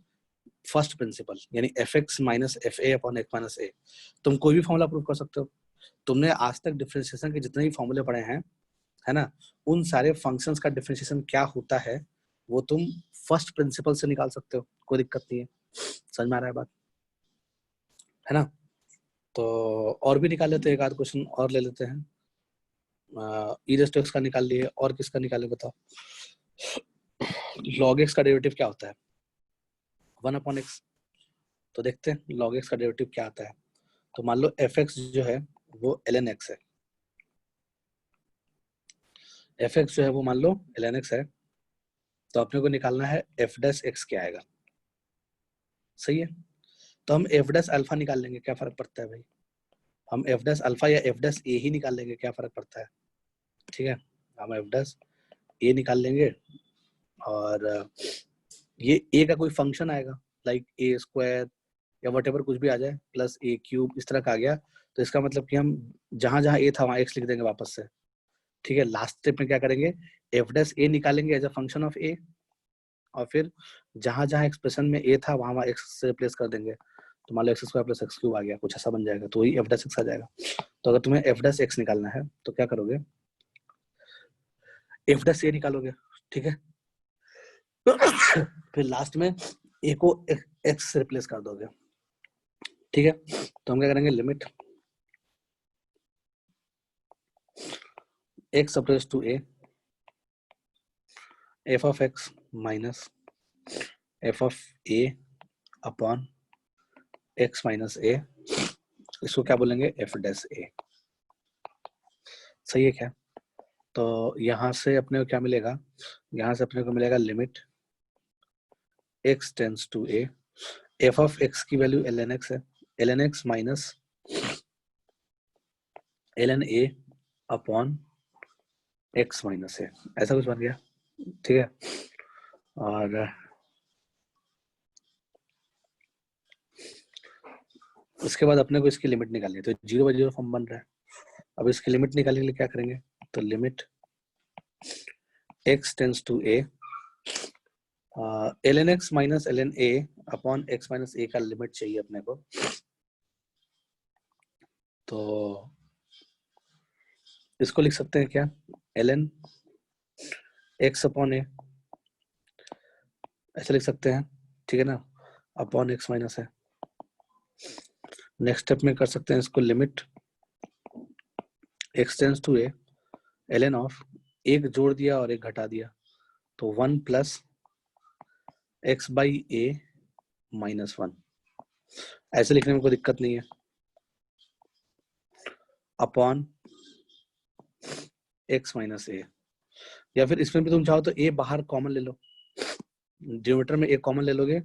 फर्स्ट प्रिंसिपल, यानी F X minus F A upon X minus A. तुम कोई भी फॉर्मूला प्रूव कर सकते हो। तुमने आज तक डिफरेंशिएशन के जितने भी फॉर्मूले पढ़े हैं, है ना, उन सारे फंक्शंस का डिफरेंशिएशन क्या होता है वो तुम फर्स्ट प्रिंसिपल से निकाल सकते हो, कोई दिक्कत नहीं है। समझ में आ रहा है बात, है ना? तो और भी निकाल लेते हैं, एक आध क्वेश्चन और ले लेते हैं। ई रेस टू एक्स का निकाल लिए, और किसका निकाले बताओ? लॉग एक्स का डेरिवेटिव क्या होता है, 1 अपॉन एक्स। तो देखते हैं लॉग एक्स का डेरिवेटिव क्या आता है। तो मान लो एफ एक्स जो है वो ln x है, एफ एक्स जो है वो मान लो ln x है, तो अपने को निकालना है एफ डैश एक्स क्या आएगा, सही है। तो हम एफ डैश अल्फा निकाल लेंगे, क्या फर्क पड़ता है भाई, हम एफ डैश अल्फा या एफ डैश ए ही निकाल लेंगे, क्या फर्क पड़ता है, ठीक है। हम एफ डैश ए निकाल लेंगे, और ये ए का कोई फंक्शन आएगा, लाइक ए स्क्वायर या वट कुछ भी आ जाए, प्लस ए क्यूब इस तरह का आ गया, तो इसका मतलब कि हम जहां जहां ए था वहां एक्स लिख देंगे वापस से, ठीक है। लास्ट स्टेप में क्या करेंगे, एफ डैश ए निकालेंगे एज अ फंक्शन ऑफ ए, और फिर जहां जहां एक्सप्रेशन में ए था वहां वहां एक्स से रिप्लेस कर देंगे, तो मान लो X square plus X cube आ गया, कुछ ऐसा बन जाएगा, तो वही एफ डैश एक्स आ जाएगा। तो अगर तुम्हें एफ डैश एक्स निकालना है तो क्या करोगे, एफ डैश ए निकालोगे, ठीक है। फिर लास्ट में ए को एक्स से रिप्लेस कर दोगे, ठीक है। तो हम क्या करेंगे, limit X approach to A F of x minus F of A upon X minus A, इसको क्या बोलेंगे, एफ डैश ए, सही है क्या? तो यहाँ से अपने को क्या मिलेगा, यहाँ से अपने को मिलेगा limit x tends to a, f of x की वैल्यू ln x है, ln x minus ln a upon x minus a, ऐसा कुछ बन गया, ठीक है। और उसके बाद अपने को इसकी लिमिट निकालनी है, तो 0/0 फॉर्म बन रहा है। अब इसकी लिमिट निकालने के लिए क्या करेंगे, तो limit x tends to a ln x minus ln a upon x minus a का लिमिट चाहिए अपने को, तो इसको लिख सकते हैं क्या, ln x अपॉन a, ऐसे लिख सकते हैं, ठीक है ना, अपॉन x माइनस है। नेक्स्ट स्टेप में कर सकते हैं इसको, limit x tends to a ln of, एक जोड़ दिया और एक घटा दिया, तो 1 plus x by a minus 1, ऐसे लिखने में कोई दिक्कत नहीं है, अपॉन x माइनस ए, या फिर इसमें भी तुम चाहो तो a बाहर कॉमन ले लो, डिनोमिनेटर में a कॉमन ले लोगे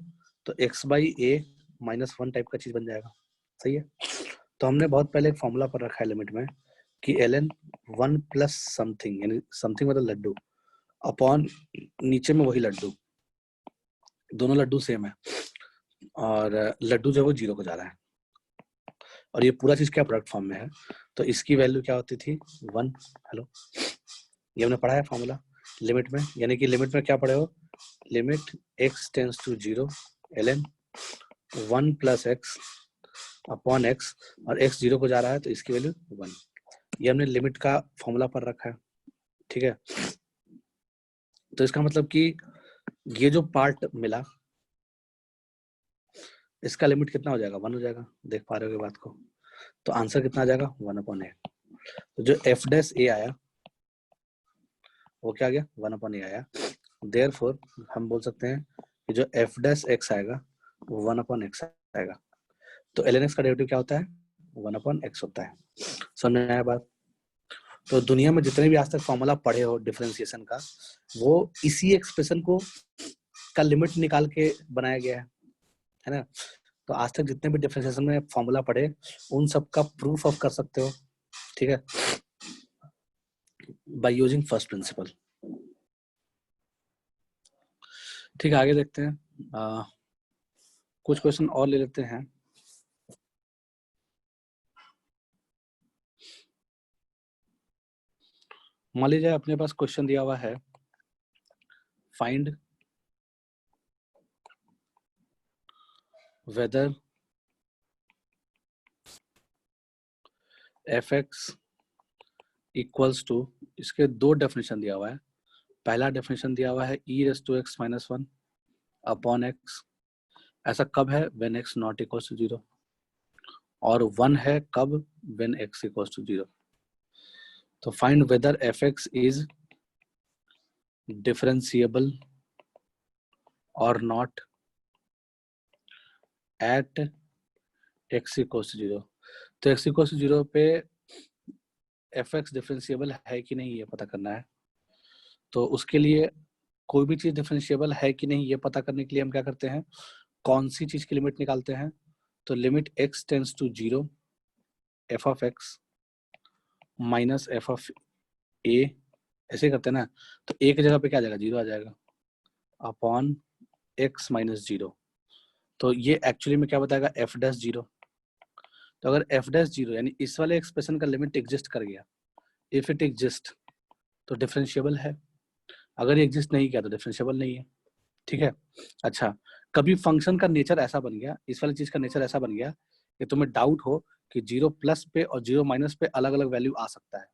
तो x by a minus 1 type का चीज बन जाएगा। सही है। तो हमने बहुत पहले एक फॉर्मूला पर रखा है लिमिट में कि ln 1 प्लस समथिंग, यानी समथिंग मतलब लड्डू, अपॉन नीचे में वही लड्डू, दोनों लड्डू सेम है और लड्डू जो है वो 0 को जा रहा है और ये पूरा चीज क्या प्रोडक्ट फॉर्म में है, तो इसकी वैल्यू क्या होती थी 1। हेलो, ये हमने पढ़ा है फॉर्मूला लिमिट में, यानी कि लिमिट में क्या पढ़े हो, limit x tends to 0 ln 1 plus x upon x, और x 0 को जा रहा है तो इसकी वैल्यू 1। ये हमने लिमिट का फॉर्मूला पर रखा है, ठीक है। तो इसका मतलब कि ये जो पार्ट मिला इसका लिमिट कितना हो जाएगा, 1 हो जाएगा, देख पा रहे हो बात को। तो आंसर कितना आ जाएगा 1 अपॉन ए। तो जो एफ डैश ए आया वो क्या आ गया 1 अपॉन ए आया, देयरफॉर हम बोल सकते हैं कि जो एफ डैश एक्स आएगा वो 1 अपॉन एक्स आएगा। तो एल एन एक्स का डेरिवेटिव क्या होता है 1 अपॉन एक्स होता है। समझ में आया बात। तो दुनिया में जितने भी आज तक फॉर्मूला पढ़े हो डिफरेंशिएशन का, वो इसी एक्सप्रेशन को का लिमिट निकाल के बनाया गया है ना। तो आज तक जितने भी डिफरेंशिएशन में फॉर्मूला पढ़े उन सब का प्रूफ ऑफ कर सकते हो, ठीक है, बाय यूजिंग फर्स्ट प्रिंसिपल। ठीक है, आगे देखते हैं। कुछ क्वेश्चन और ले लेते हैं। मान लीजिए अपने पास क्वेश्चन दिया हुआ है, find whether F x equals to, इसके दो डेफिनेशन दिया हुआ है। पहला डेफिनेशन दिया हुआ है E raise to x minus 1 upon X, ऐसा कब है when X not equals to 0, और 1 है कब व्हेन एक्स इक्वल्स टू 0। तो find whether F x is differentiable or not at X equals to 0। तो एक्स इक्वल्स टू 0 पे एफ एक्स डिफरेंशिएबल है कि नहीं ये पता करना है। तो उसके लिए कोई भी चीज डिफरेंशिएबल है कि नहीं ये पता करने के लिए हम क्या करते हैं, कौन सी चीज की लिमिट निकालते हैं। तो limit x tends to 0 F of x minus F of A, ऐसे करते हैं ना। तो ए की जगह पे क्या आ जाएगा 0 आ जाएगा अपॉन x माइनस 0। तो ये एक्चुअली में क्या बताएगा एफ डैश 0। तो अगर एफ डैश 0 यानी इस वाले एक्सप्रेशन का लिमिट एग्जिस्ट कर गया, इफ इट एग्जिस्ट तो डिफरेंशिएबल है, अगर ये एग्जिस्ट नहीं किया तो डिफरेंशिएबल नहीं है, ठीक है। अच्छा, कभी फंक्शन का नेचर ऐसा बन गया, इस वाली चीज का नेचर ऐसा बन गया कि तुम्हें डाउट हो कि 0 प्लस पे और 0 माइनस पे अलग अलग वैल्यू आ सकता है,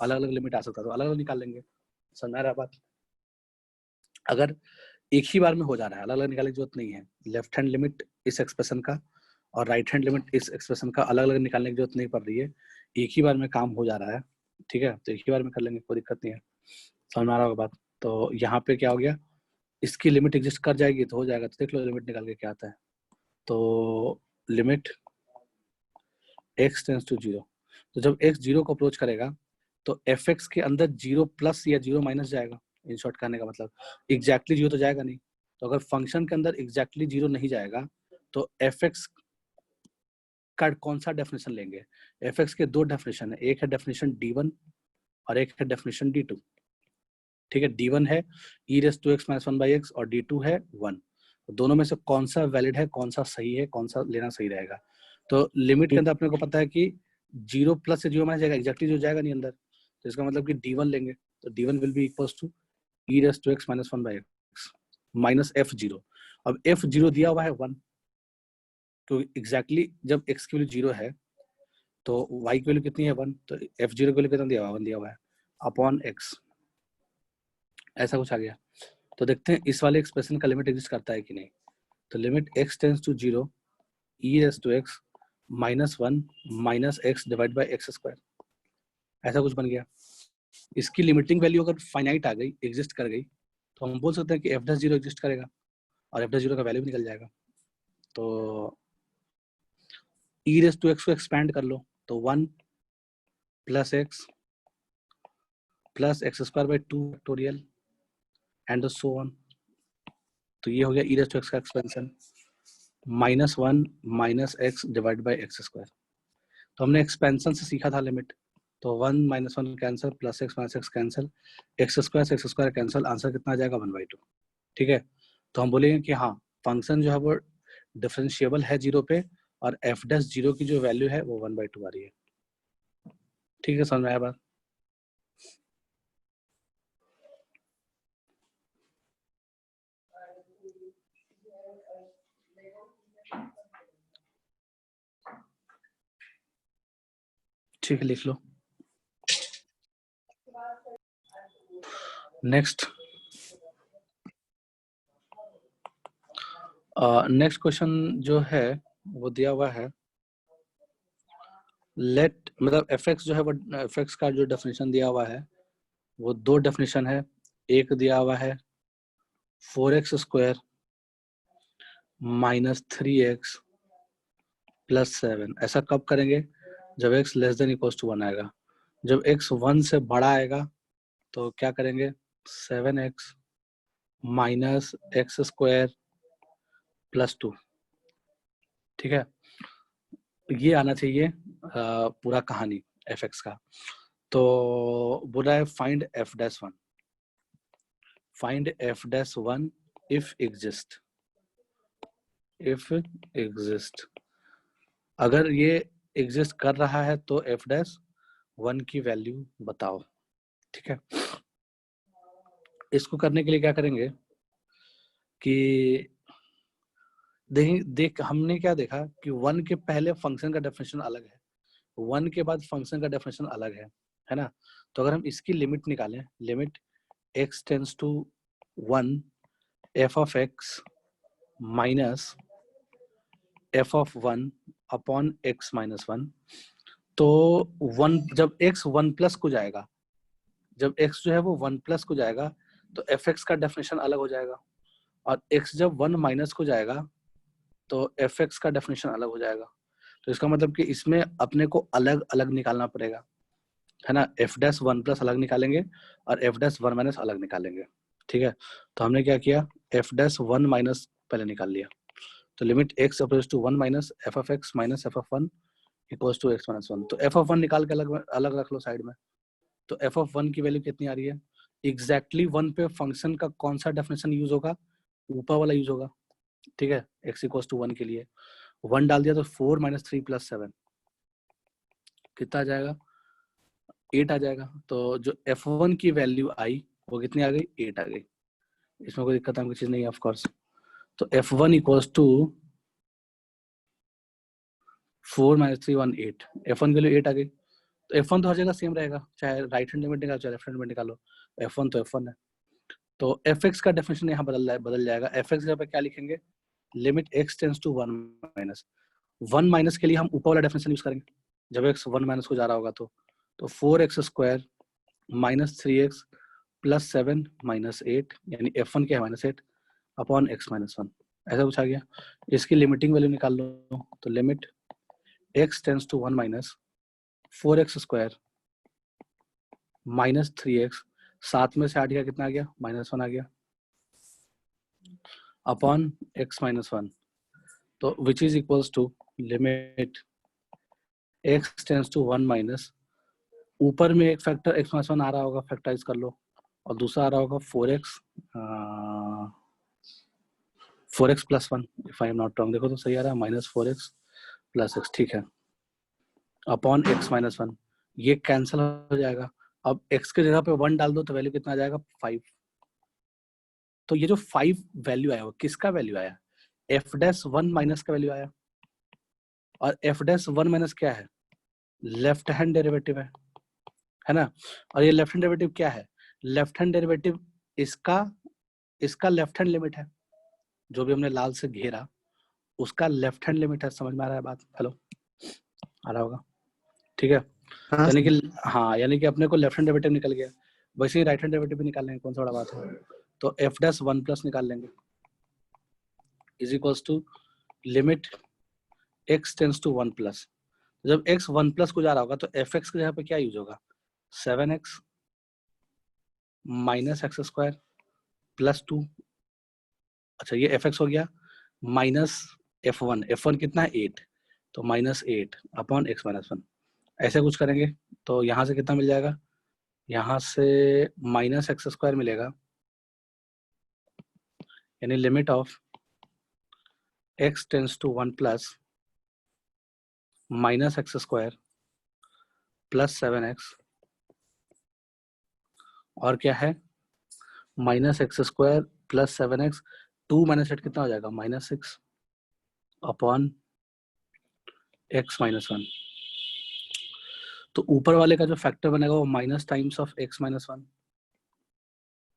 अलग अलग लिमिट आ सकता है, तो अलग अलग निकाल लेंगे। समझ रहा बात। अगर एक ही बार में हो जा रहा है, अलग अलग निकालने की जरूरत नहीं है। लेफ्ट हैंड लिमिट इस एक्सप्रेशन का और राइट हैंड लिमिट इस एक्सप्रेशन का अलग अलग निकालने की जरूरत नहीं पड़ रही है, एक ही बार में काम हो जा रहा है, ठीक है। तो एक ही बार में कर लेंगे, कोई दिक्कत नहीं है। समझ में आ रहा होगा बात। तो यहाँ पे क्या हो गया, इसकी लिमिट एग्जिस्ट कर जाएगी तो हो जाएगा। तो देख लो लिमिट निकाल के क्या आता है। तो लिमिट x टेंस टू 0, तो जब x 0 को अप्रोच करेगा तो एफ एक्स के अंदर 0 प्लस या 0 माइनस जाएगा। इन शॉर्ट करने का मतलब एग्जैक्टली 0 तो जाएगा नहीं। तो अगर फंक्शन के अंदर एग्जैक्टली 0 नहीं जाएगा तो एफ एक्स का कौन सा डेफिनेशन लेंगे। एफ एक्स के दो डेफिनेशन है, एक है डेफिनेशन D1 और एक है डेफिनेशन D2, ठीक है। D1 है E raise to x minus 1 by X और D2 है 1। तो दोनों में से कौन सा वैलिड है, कौन सा सही है, कौन सा लेना सही रहेगा। तो लिमिट के अंदर अपने को पता है कि 0 प्लस से 0 माइनस जाएगा, एग्जैक्टली जो जाएगा नहीं अंदर, तो इसका मतलब कि D1 लेंगे। तो D1 will be equals to e raise to x minus 1 by x minus F0। अब F0 दिया हुआ है 1, तो एग्जैक्टली जब x की वैल्यू 0 है तो y की वैल्यू कितनी है 1, तो F0 की वैल्यू कितना दिया हुआ है 1 दिया हुआ है अपॉन x, ऐसा कुछ आ गया। तो देखते हैं इस वाले एक्सप्रेशन का लिमिट एग्जिस्ट करता है कि नहीं। तो limit x tends to 0 e raise to x minus 1 minus x divide by x square, ऐसा कुछ बन गया। इसकी लिमिटिंग वैल्यू अगर फाइनाइट आ गई, एग्जिस्ट कर गई, तो हम बोल सकते हैं कि एफ डैश 0 एग्जिस्ट करेगा। और एफ डैश जीरो का वैल्यू भी निकल जाएगा। तो ई रेस टू एक्स को एक्सपैंड कर लो, तो 1 plus x square by 2 factorial and so on. तो ये हो गया ई रेस टू एक्स का expansion, -1 minus x divide by x square. तो हमने एक्सपेंशन से सीखा था लिमिट, तो 1 - 1 cancel, plus x minus x cancel, x square cancel, answer कितना आ जाएगा 1/2। ठीक है, तो हम बोलेंगे कि हाँ फंक्शन जो है वो डिफरेंशिएबल है 0 पे, और एफ डैश 0 की जो वैल्यू है वो 1/2 आ रही है। ठीक है, समझ में आया बात? ठीक है, लिख लो। नेक्स्ट नेक्स्ट क्वेश्चन जो है वो दिया हुआ है, लेट मतलब एफ एक्स जो है वो एफ एक्स का जो डेफिनेशन दिया हुआ है वो दो डेफिनेशन है। एक दिया हुआ है 4x square minus 3x plus 7। ऐसा कब करेंगे? जब x less than equals to 1 आएगा। जब x 1 से बड़ा आएगा तो क्या करेंगे? 7x minus x square plus 2। ठीक है, ये आना चाहिए पूरा कहानी एफ एक्स का। तो बोला है find f dash 1, find f dash 1 if exist, if exist. अगर ये एग्जिस्ट कर रहा है तो एफ डैश 1 की वैल्यू बताओ। ठीक है, इसको करने के लिए क्या करेंगे कि देख हमने क्या देखा कि 1 के पहले फंक्शन का डेफिनेशन अलग है, 1 के बाद फंक्शन का डेफिनेशन अलग है ना। तो अगर हम इसकी लिमिट निकालें, limit x tends to 1 f of x minus f of 1 upon x minus 1, तो 1 जब x 1 प्लस को जाएगा, जब x जो है वो 1 प्लस को जाएगा तो fx का डेफिनेशन अलग हो जाएगा, और x जब 1 माइनस को जाएगा तो fx का डेफिनेशन अलग हो जाएगा। तो इसका मतलब कि इसमें अपने को अलग अलग निकालना पड़ेगा, है ना। एफ डैश 1 प्लस अलग निकालेंगे और एफ डैश 1 माइनस अलग निकालेंगे। ठीक है, तो हमने क्या किया, एफ डैश 1 माइनस पहले निकाल लिया। तो limit x approach to 1 minus F of x minus F of 1 equals to x minus 1। तो एफ ऑफ 1 निकाल के अलग अलग रख लो साइड में। तो एफ ऑफ 1 की वैल्यू कितनी आ रही है? एग्जैक्टली 1 पे फंक्शन का कौन सा डेफिनेशन यूज होगा? ऊपर वाला यूज होगा। ठीक है, x इक्वल्स टू 1 के लिए 1 डाल दिया तो 4 - 3 + 7 कितना आ जाएगा? 8 आ जाएगा। तो जो f1 की वैल्यू आई वो कितनी आ गई? 8 आ गई। इसमें कोई दिक्कत नाम की चीज नहीं है ऑफ कोर्स। तो f1 इक्वल्स टू 4 - 3 1 8, f1 की वैल्यू 8 आ गई। तो f1 तो हर जगह सेम रहेगा, चाहे राइट हैंड लिमिट निकालो चाहे लेफ्ट हैंड लिमिट निकालो, f1 तो f1 है। तो fx का डेफिनेशन यहाँ बदल जाएगा। fx जगह पे क्या लिखेंगे? Limit x tends to 1 minus 1 minus के लिए हम ऊपर वाला डेफिनेशन यूज करेंगे जब x 1 माइनस को जा रहा होगा। तो 4x square minus 3x plus 7 minus 8, यानी f1 क्या है? -8 अपॉन x माइनस 1। ऐसा पूछा गया। इसकी लिमिटिंग वैल्यू निकाल लो। तो limit x tends to 1 minus 4x square minus 3x, 7 में से 8 गया कितना आ गया? -1 आ गया, अपॉन x माइनस 1। तो which is equals to limit x tends to 1 minus, ऊपर में एक फैक्टर x माइनस 1 आ रहा होगा, फैक्टराइज कर लो, और दूसरा आ रहा होगा 4x plus 1, if I am not wrong. देखो तो सही आ रहा है, -4x प्लस x। ठीक है, अपॉन x माइनस 1, ये कैंसिल हो जाएगा। अब x के जगह पे 1 डाल दो तो वैल्यू कितना आ जाएगा? 5। तो ये जो 5 वैल्यू आया वो किसका वैल्यू आया? एफ डैश 1 माइनस का वैल्यू आया। और एफ डैश 1 माइनस क्या है? लेफ्ट हैंड डेरिवेटिव है ना। और ये लेफ्ट हैंड डेरिवेटिव क्या है? लेफ्ट हैंड डेरिवेटिव इसका लेफ्ट हैंड लिमिट है, जो भी हमने लाल से घेरा उसका लेफ्ट हैंड लिमिट है। समझ में आ रहा है बात? हेलो, आ रहा होगा? ठीक है, हाँ यानी सर। कि हाँ, यानी कि अपने को लेफ्ट हैंड डेरिवेटिव निकल गया। वैसे ही राइट हैंड डेरिवेटिव भी निकाल लेंगे, कौन सा बड़ा बात है। तो एफ डैश 1 प्लस निकाल लेंगे। Is equals to limit x tends to 1 plus. जब x 1 प्लस को जा रहा होगा तो fx की जगह पे क्या यूज होगा, 7x minus x square plus 2। अच्छा ये fx हो गया, माइनस f1 कितना है 8, तो माइनस 8 अपॉन x माइनस 1। ऐसे कुछ करेंगे तो यहाँ से कितना मिल जाएगा, यहाँ से माइनस एक्स स्क्वायर मिलेगा, यानी limit of x tends to 1 plus minus x square plus 7x, और क्या है minus x square plus 7x, 2 minus 8 कितना हो जाएगा, माइनस 6 अपॉन x माइनस 1। तो ऊपर वाले का जो फैक्टर बनेगा वो minus times of x minus 1,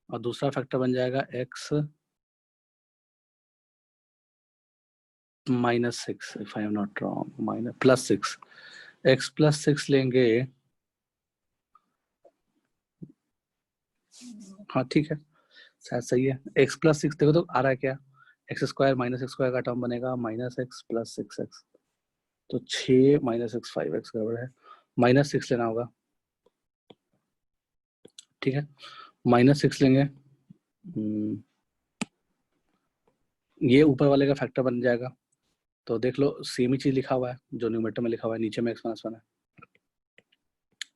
और दूसरा फैक्टर बन जाएगा x minus 6 if I am not wrong, minus plus 6, x plus 6 लेंगे, हाँ ठीक है शायद सही है। x प्लस 6 देखो तो आ रहा है क्या, x square minus x square का टर्म बनेगा माइनस एक्स प्लस 6x, तो 6 माइनस एक्स 5x बराबर है माइनस 6 लेना होगा, ठीक है माइनस 6 लेंगे, ये ऊपर वाले का फैक्टर बन जाएगा। तो देख लो सेम ही चीज लिखा हुआ है जो न्यूमरेटर में लिखा हुआ है, नीचे में x माइनस 1 है,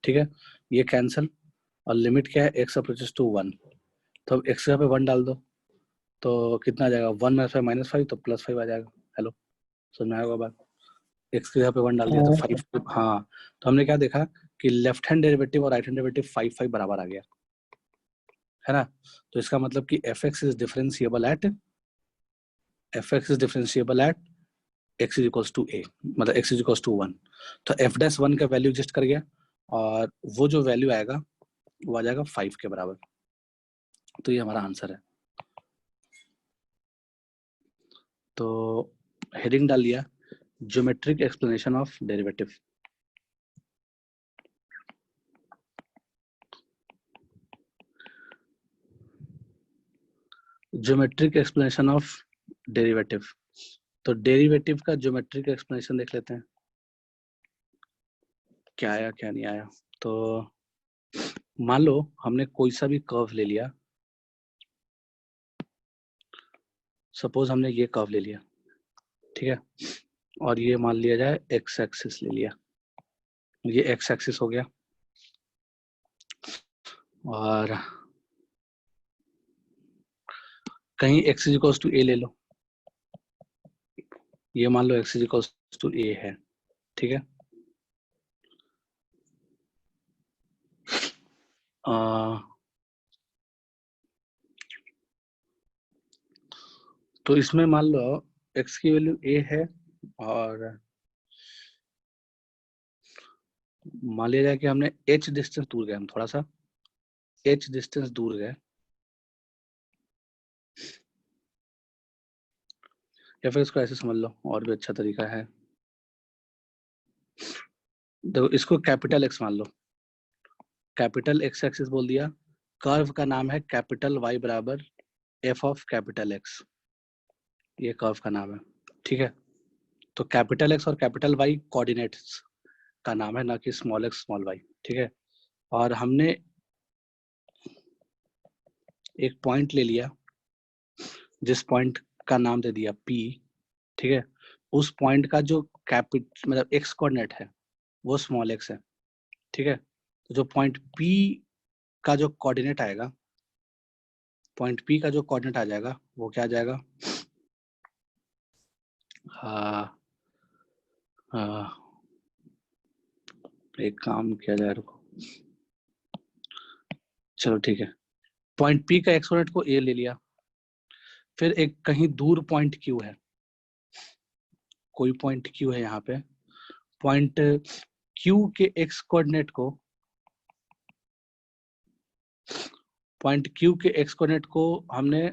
ठीक है ये कैंसल, और लिमिट क्या है x अप्रोचेस टू 1, तो अब x पे 1 डाल दो तो कितना आ जाएगा, 1 माइनस 5 माइनस 5, तो प्लस 5 आ जाएगा। हेलो समझ में आएगा बात, x के जगह पे 1 डाल दिया तो 5, हाँ तो हमने क्या देखा कि लेफ्ट हैंड डेरिवेटिव और राइट हैंड डेरिवेटिव 5 5 बराबर आ गया है ना। तो इसका मतलब कि fx is differentiable at x is equals to a, मतलब x इज इक्वल्स टू 1, तो f डैश 1 का वैल्यू एग्जिस्ट कर गया, और वो जो वैल्यू आएगा वो आ जाएगा 5 के बराबर, तो ये हमारा आंसर है। तो हेडिंग डाल दिया geometric explanation of derivative. Geometric explanation of derivative, तो डेरिवेटिव का ज्योमेट्रिक एक्सप्लेनेशन देख लेते हैं क्या आया क्या नहीं आया। तो मान लो हमने कोई सा भी कर्व ले लिया, सपोज हमने ये कर्व ले लिया, ठीक है, और ये मान लिया जाए एक्स एक्सिस ले लिया, ये एक्स एक्सिस हो गया, और कहीं x is equals to a ले लो, ये मान लो x is equals to a है, ठीक है, तो इसमें मान लो x की वैल्यू a है, और मान लिया जाए कि हमने h डिस्टेंस दूर गए, हम थोड़ा सा h डिस्टेंस दूर गए, या फिर इसको ऐसे समझ लो और भी अच्छा तरीका है, देखो इसको कैपिटल x मान लो, कैपिटल x एक्सिस बोल दिया, कर्व का नाम है कैपिटल y बराबर f ऑफ कैपिटल x, ये कर्व का नाम है, ठीक है। तो कैपिटल x और कैपिटल y कोऑर्डिनेट्स का नाम है, ना कि स्मॉल x स्मॉल y, ठीक है। और हमने एक पॉइंट ले लिया जिस पॉइंट का नाम दे दिया P, ठीक है, उस पॉइंट का जो मतलब x कोऑर्डिनेट है वो स्मॉल x है, ठीक है। तो जो पॉइंट P का जो कोऑर्डिनेट आएगा, पॉइंट P का जो कोऑर्डिनेट आ जाएगा वो क्या आ जाएगा, हाँ एक काम किया जाए, रुको चलो ठीक है, पॉइंट P का एक्स कोऑर्डिनेट को A ले लिया, फिर एक कहीं दूर पॉइंट Q है, कोई पॉइंट Q है यहाँ पे, पॉइंट Q के एक्स कोऑर्डिनेट को, पॉइंट Q के एक्स कोऑर्डिनेट को हमने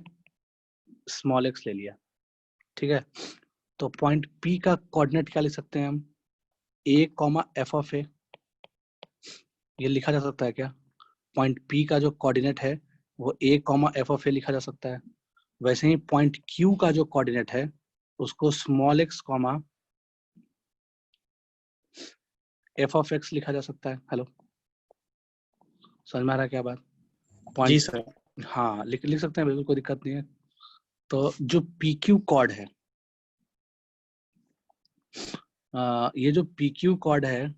स्मॉल x ले लिया, ठीक है। तो पॉइंट P का कोऑर्डिनेट क्या लिख सकते हैं हम, a comma f of a, ये लिखा जा सकता है क्या, पॉइंट P का जो कोऑर्डिनेट है वो a comma f of a लिखा जा सकता है। वैसे ही पॉइंट Q का जो कोऑर्डिनेट है उसको small x comma F of x लिखा जा सकता है। हेलो, समझ में आ रहा है क्या बात? जी पॉइंट, सर। हाँ लिख सकते हैं, बिल्कुल कोई दिक्कत नहीं है। तो जो पी क्यू कॉर्ड है, ये जो पी क्यू कॉर्ड है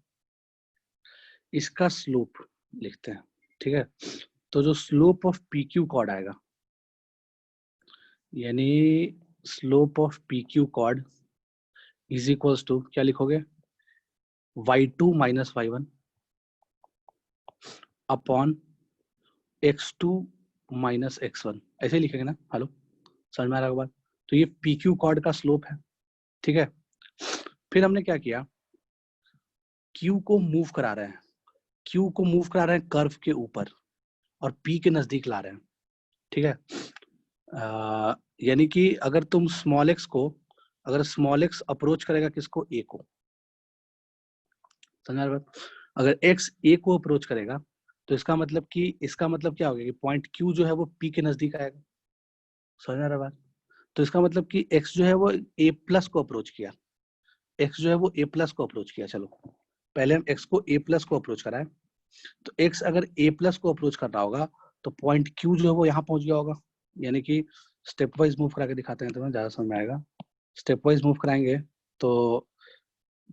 इसका स्लोप लिखते हैं, ठीक है। तो जो slope of P Q chord आएगा, यानी slope of P Q chord is equals to क्या लिखोगे, y2 minus y1 upon x2 minus x1, ऐसे ही लिखेंगे ना। हेलो, समझ में आ रहा है बात? तो ये पी क्यू कॉर्ड का स्लोप है, ठीक है। फिर हमने क्या किया, Q को मूव करा रहे हैं, Q को मूव करा रहे हैं कर्व के ऊपर और P के नजदीक ला रहे हैं, ठीक है। यानी कि अगर तुम स्मॉल एक्स को, अगर स्मॉल एक्स अप्रोच करेगा किसको, A को, समझ बात? अगर x A को अप्रोच करेगा तो इसका मतलब क्या हो गया कि पॉइंट Q जो है वो P के नजदीक आएगा, समझ में आ रहा बात? तो इसका मतलब कि x जो है वो A प्लस को अप्रोच किया, x जो है वो A प्लस को अप्रोच किया। चलो पहले हम x को A प्लस को अप्रोच कराएं, तो x अगर A प्लस को अप्रोच कर रहा होगा तो पॉइंट Q जो है वो यहाँ पहुंच गया होगा। यानी कि स्टेप वाइज मूव करा के दिखाते हैं, तुम्हें ज्यादा समझ में आएगा। स्टेप वाइज मूव कराएंगे तो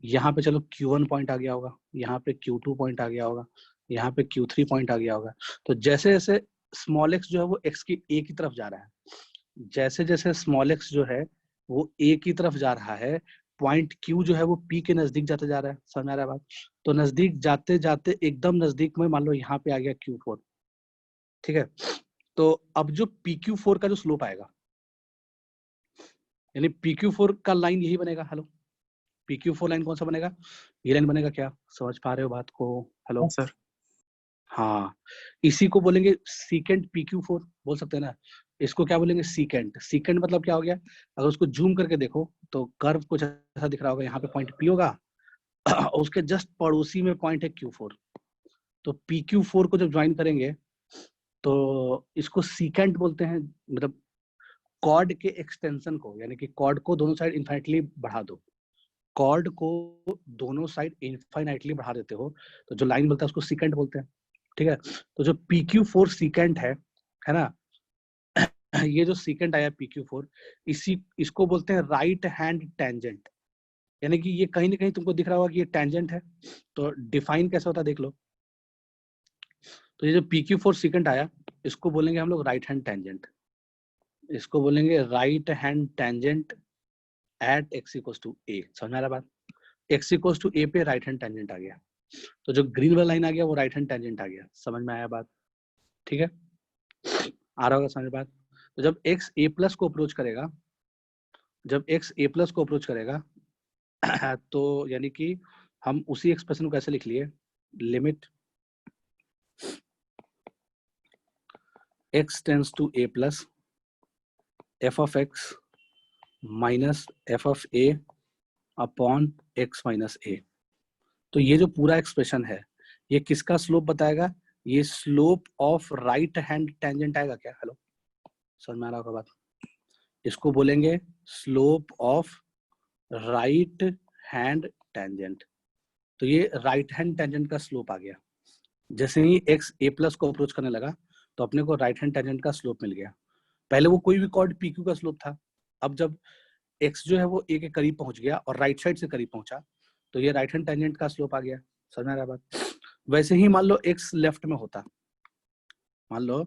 यहाँ पे चलो Q1 पॉइंट आ गया होगा, यहाँ पे Q2 पॉइंट आ गया होगा, यहाँ पे Q3 पॉइंट आ गया होगा। तो जैसे जैसे स्मॉल एक्स जो है वो x की A की तरफ जा रहा है, जैसे जैसे स्मॉल एक्स जो है वो A की तरफ जा रहा है, पॉइंट Q जो है वो P के नजदीक जाते जा रहा है, समझ में आ रहा है बात? तो नजदीक जाते जाते एकदम नजदीक में मान लो यहाँ पे आ गया Q4, ठीक है। तो अब जो PQ4 का जो स्लोप आएगा, यानी PQ4 का लाइन यही बनेगा। हेलो, PQ4 लाइन कौन सा बनेगा, ये लाइन बनेगा। क्या समझ पा रहे हो बात को? हेलो, हाँ सर। हाँ, इसी को बोलेंगे सीकेंट PQ4 बोल सकते हैं ना। इसको क्या बोलेंगे, सीकेंट। सीकेंट मतलब क्या हो गया, अगर उसको जूम करके देखो तो कर्व कुछ ऐसा दिख रहा होगा, यहाँ पे पॉइंट P होगा और उसके जस्ट पड़ोसी में पॉइंट है Q4। तो PQ4 को जब ज्वाइन करेंगे तो इसको सीकेंट बोलते हैं। मतलब कॉर्ड के एक्सटेंशन को, यानी कि कॉर्ड को दोनों साइड इन्फाइनाइटली बढ़ा दो, कॉर्ड को दोनों साइड इनफाइनाइटली बढ़ा देते हो तो जो लाइन बोलता है उसको सीकेंट बोलते हैं, ठीक है। तो जो PQ4 सीकेंट है ना, ये जो सीकेंट आया PQ4, इसको बोलते हैं राइट हैंड टेंजेंट। यानी कि ये कहीं ना कहीं तुमको दिख रहा होगा कि ये टेंजेंट है, तो डिफाइन कैसे होता है देख लो। तो ये जो PQ4 सीकेंट आया इसको बोलेंगे हम लोग राइट हैंड टेंजेंट, इसको बोलेंगे right hand tangent at x equals to a। समझ में आ रहा बात? x इक्वल्स टू a पे राइट हैंड टेंजेंट आ गया, तो जो ग्रीन वाला लाइन आ गया वो राइट हैंड टेंजेंट आ गया। समझ में आया बात? ठीक है, आ रहा होगा समझ बात? तो जब x a प्लस को अप्रोच करेगा, जब x a प्लस को अप्रोच करेगा तो यानी कि हम उसी एक्सप्रेशन को कैसे लिख लिए, limit x tends to a plus f of x minus f of a upon x minus a। तो ये जो पूरा एक्सप्रेशन है ये किसका स्लोप बताएगा, ये slope of right hand tangent आएगा क्या? हेलो, समझ में आ रहा होगा बात? इसको बोलेंगे slope of right hand tangent. तो ये राइट हैंड टेंजेंट का स्लोप आ गया। जैसे ही x a प्लस को अप्रोच करने लगा तो अपने को राइट हैंड टेंजेंट का स्लोप मिल गया। पहले वो कोई भी कॉर्ड PQ का स्लोप था, अब जब x जो है वो a के करीब पहुंच गया और राइट साइड से करीब पहुंचा तो ये राइट हैंड टेंजेंट का स्लोप आ गया। समझ में आ रहा है बात? वैसे ही मान लो x लेफ्ट में होता, मान लो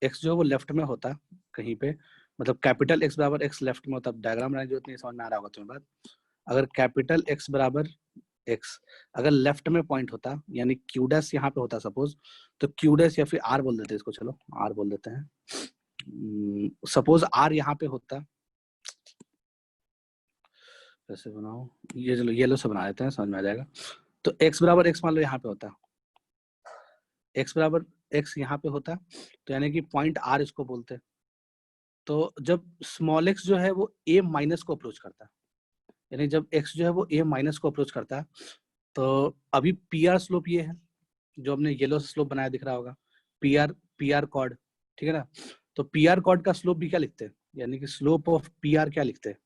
x जो है वो लेफ्ट में होता कहीं पे, मतलब कैपिटल X बराबर x लेफ्ट में होता, डायग्राम बनाने की जरूरत नहीं, समझ में आ रहा होगा तुम्हें बात? अगर कैपिटल X बराबर x अगर लेफ्ट में पॉइंट होता, यानी Q डैश यहाँ पे होता सपोज, तो Q डैश या फिर R बोल देते हैं इसको, चलो R बोल देते हैं। सपोज R यहाँ पे होता, कैसे बनाओ ये, चलो येलो से बना देते हैं, समझ में आ जाएगा। तो x बराबर x मान लो यहाँ पे होता, x बराबर x यहाँ पे होता, तो यानी कि पॉइंट R इसको बोलते। तो जब स्मॉल x जो है वो a माइनस को अप्रोच करता, यानी जब x जो है वो a माइनस को अप्रोच करता, तो अभी PR स्लोप ये है जो हमने येलो स्लोप बनाया दिख रहा होगा, PR कॉर्ड, ठीक है ना। तो PR कॉर्ड का स्लोप भी क्या लिखते हैं, यानी कि स्लोप ऑफ PR क्या लिखते हैं,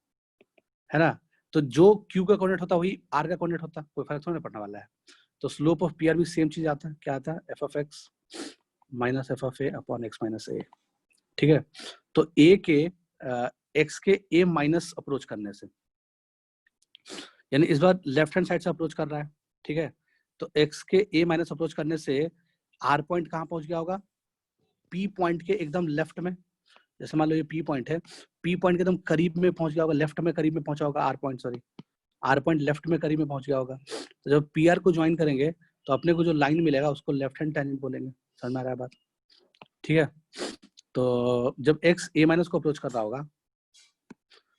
है ना। तो जो क्यू का कोऑर्डिनेट होता है वही आर का कोऑर्डिनेट होता है, कोई फर्क थोड़ा पड़ने वाला है। तो स्लोप ऑफ पी आर भी सेम चीज आता है, क्या आता है, F of x minus F of A upon X minus A. ठीक है, तो ए के एक्स के ए माइनस अप्रोच करने से, यानी इस बार लेफ्ट हैंड साइड से अप्रोच कर रहा है। ठीक है, तो एक्स के ए माइनस अप्रोच करने से आर पॉइंट कहाँ पहुंच गया होगा, पी पॉइंट के एकदम लेफ्ट में। जैसे मान लो ये पी पॉइंट है, पी पॉइंट के एकदम करीब में पहुंच गया होगा, लेफ्ट में करीब में पहुंचा होगा R point, sorry R point left में करीब में पहुंच गया होगा। तो जब पी आर को ज्वाइन करेंगे तो अपने को जो लाइन मिलेगा उसको लेफ्ट हैंड टेंजेंट बोलेंगे। समझ में आ रहा है बात? ठीक है, तो जब एक्स ए माइनस को अप्रोच कर रहा होगा,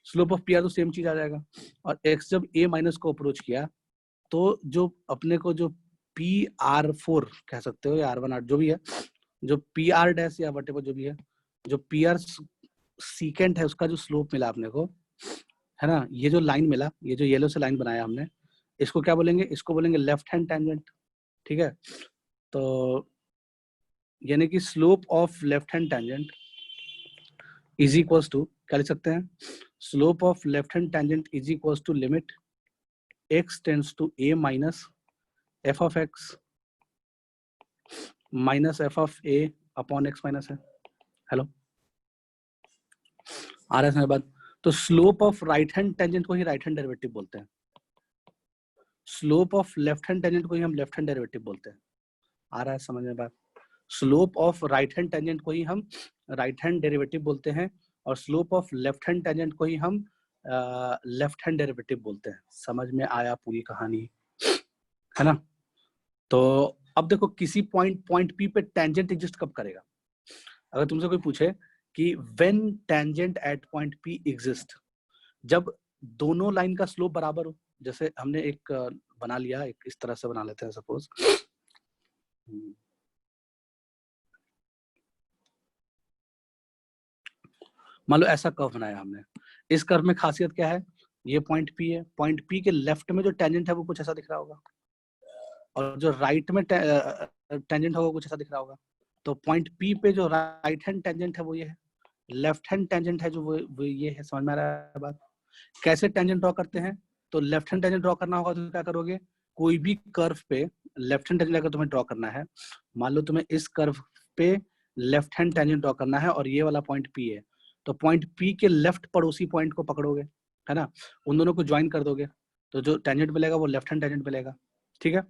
स्लोप ऑफ पी आर तो सेम चीज आ जाएगा। और एक्स जब ए माइनस को अप्रोच किया तो जो अपने को जो पी आर फोर कह सकते हो या आर वन आर जो भी है, जो पी आर डैश या वटेवर जो भी है, जो पी आर सीकेंट है उसका जो स्लोप मिला अपने को, है ना, ये जो लाइन मिला, ये जो येलो से लाइन बनाया हमने, इसको क्या बोलेंगे, इसको बोलेंगे लेफ्ट हैंड टेंजेंट। ठीक है, तो यानी कि slope of left hand tangent is equals to, क्या लिख सकते हैं, slope of left hand tangent is equals to limit x tends to a minus f of x minus f of a upon x minus है। हेलो, आ रहा है समझ बात? तो slope of right hand tangent को ही राइट हैंड डेरिवेटिव बोलते हैं, slope of left hand tangent को ही हम लेफ्ट हैंड डेरिवेटिव बोलते हैं। आ रहा है समझ में बात? Slope of right hand tangent को ही हम राइट हैंड डेरिवेटिव बोलते हैं, और slope of left hand tangent को ही हम लेफ्ट हैंड डेरिवेटिव बोलते हैं। समझ में आया पूरी कहानी, है ना? तो अब देखो किसी पॉइंट पी पे टेंजेंट एग्जिस्ट कब करेगा? अगर तुमसे कोई पूछे कि when tangent at point P exist, जब दोनों लाइन का स्लोप बराबर हो। जैसे हमने एक बना लिया, एक इस तरह से बना लेते हैं सपोज, मान लो ऐसा कर्व बनाया हमने। इस कर्व में खासियत क्या है, ये पॉइंट पी है, पॉइंट पी के लेफ्ट में जो टेंजेंट है वो कुछ ऐसा दिख रहा होगा, और जो राइट में टेंजेंट होगा कुछ ऐसा दिख रहा होगा। तो पॉइंट पी पे जो राइट हैंड टेंजेंट है वो ये है, लेफ्ट हैंड टेंजेंट है जो वो ये है। समझ में आ रहा है बात? कैसे टेंजेंट ड्रॉ करते हैं? तो लेफ्ट हैंड टेंजेंट ड्रॉ करना होगा तो क्या करोगे, कोई भी कर्व पे लेफ्ट हैंड टेंजेंट अगर तुम्हें ड्रॉ करना है, मान लो तुम्हें इस कर्व पे लेफ्ट हैंड टेंजेंट ड्रॉ करना है और ये वाला पॉइंट पी है, तो पॉइंट पी के लेफ्ट पड़ोसी पॉइंट को पकड़ोगे, है ना, उन दोनों को ज्वाइन कर दोगे, तो जो टेंजेंट मिलेगा वो लेफ्ट हैंड टेंजेंट मिलेगा। ठीक है,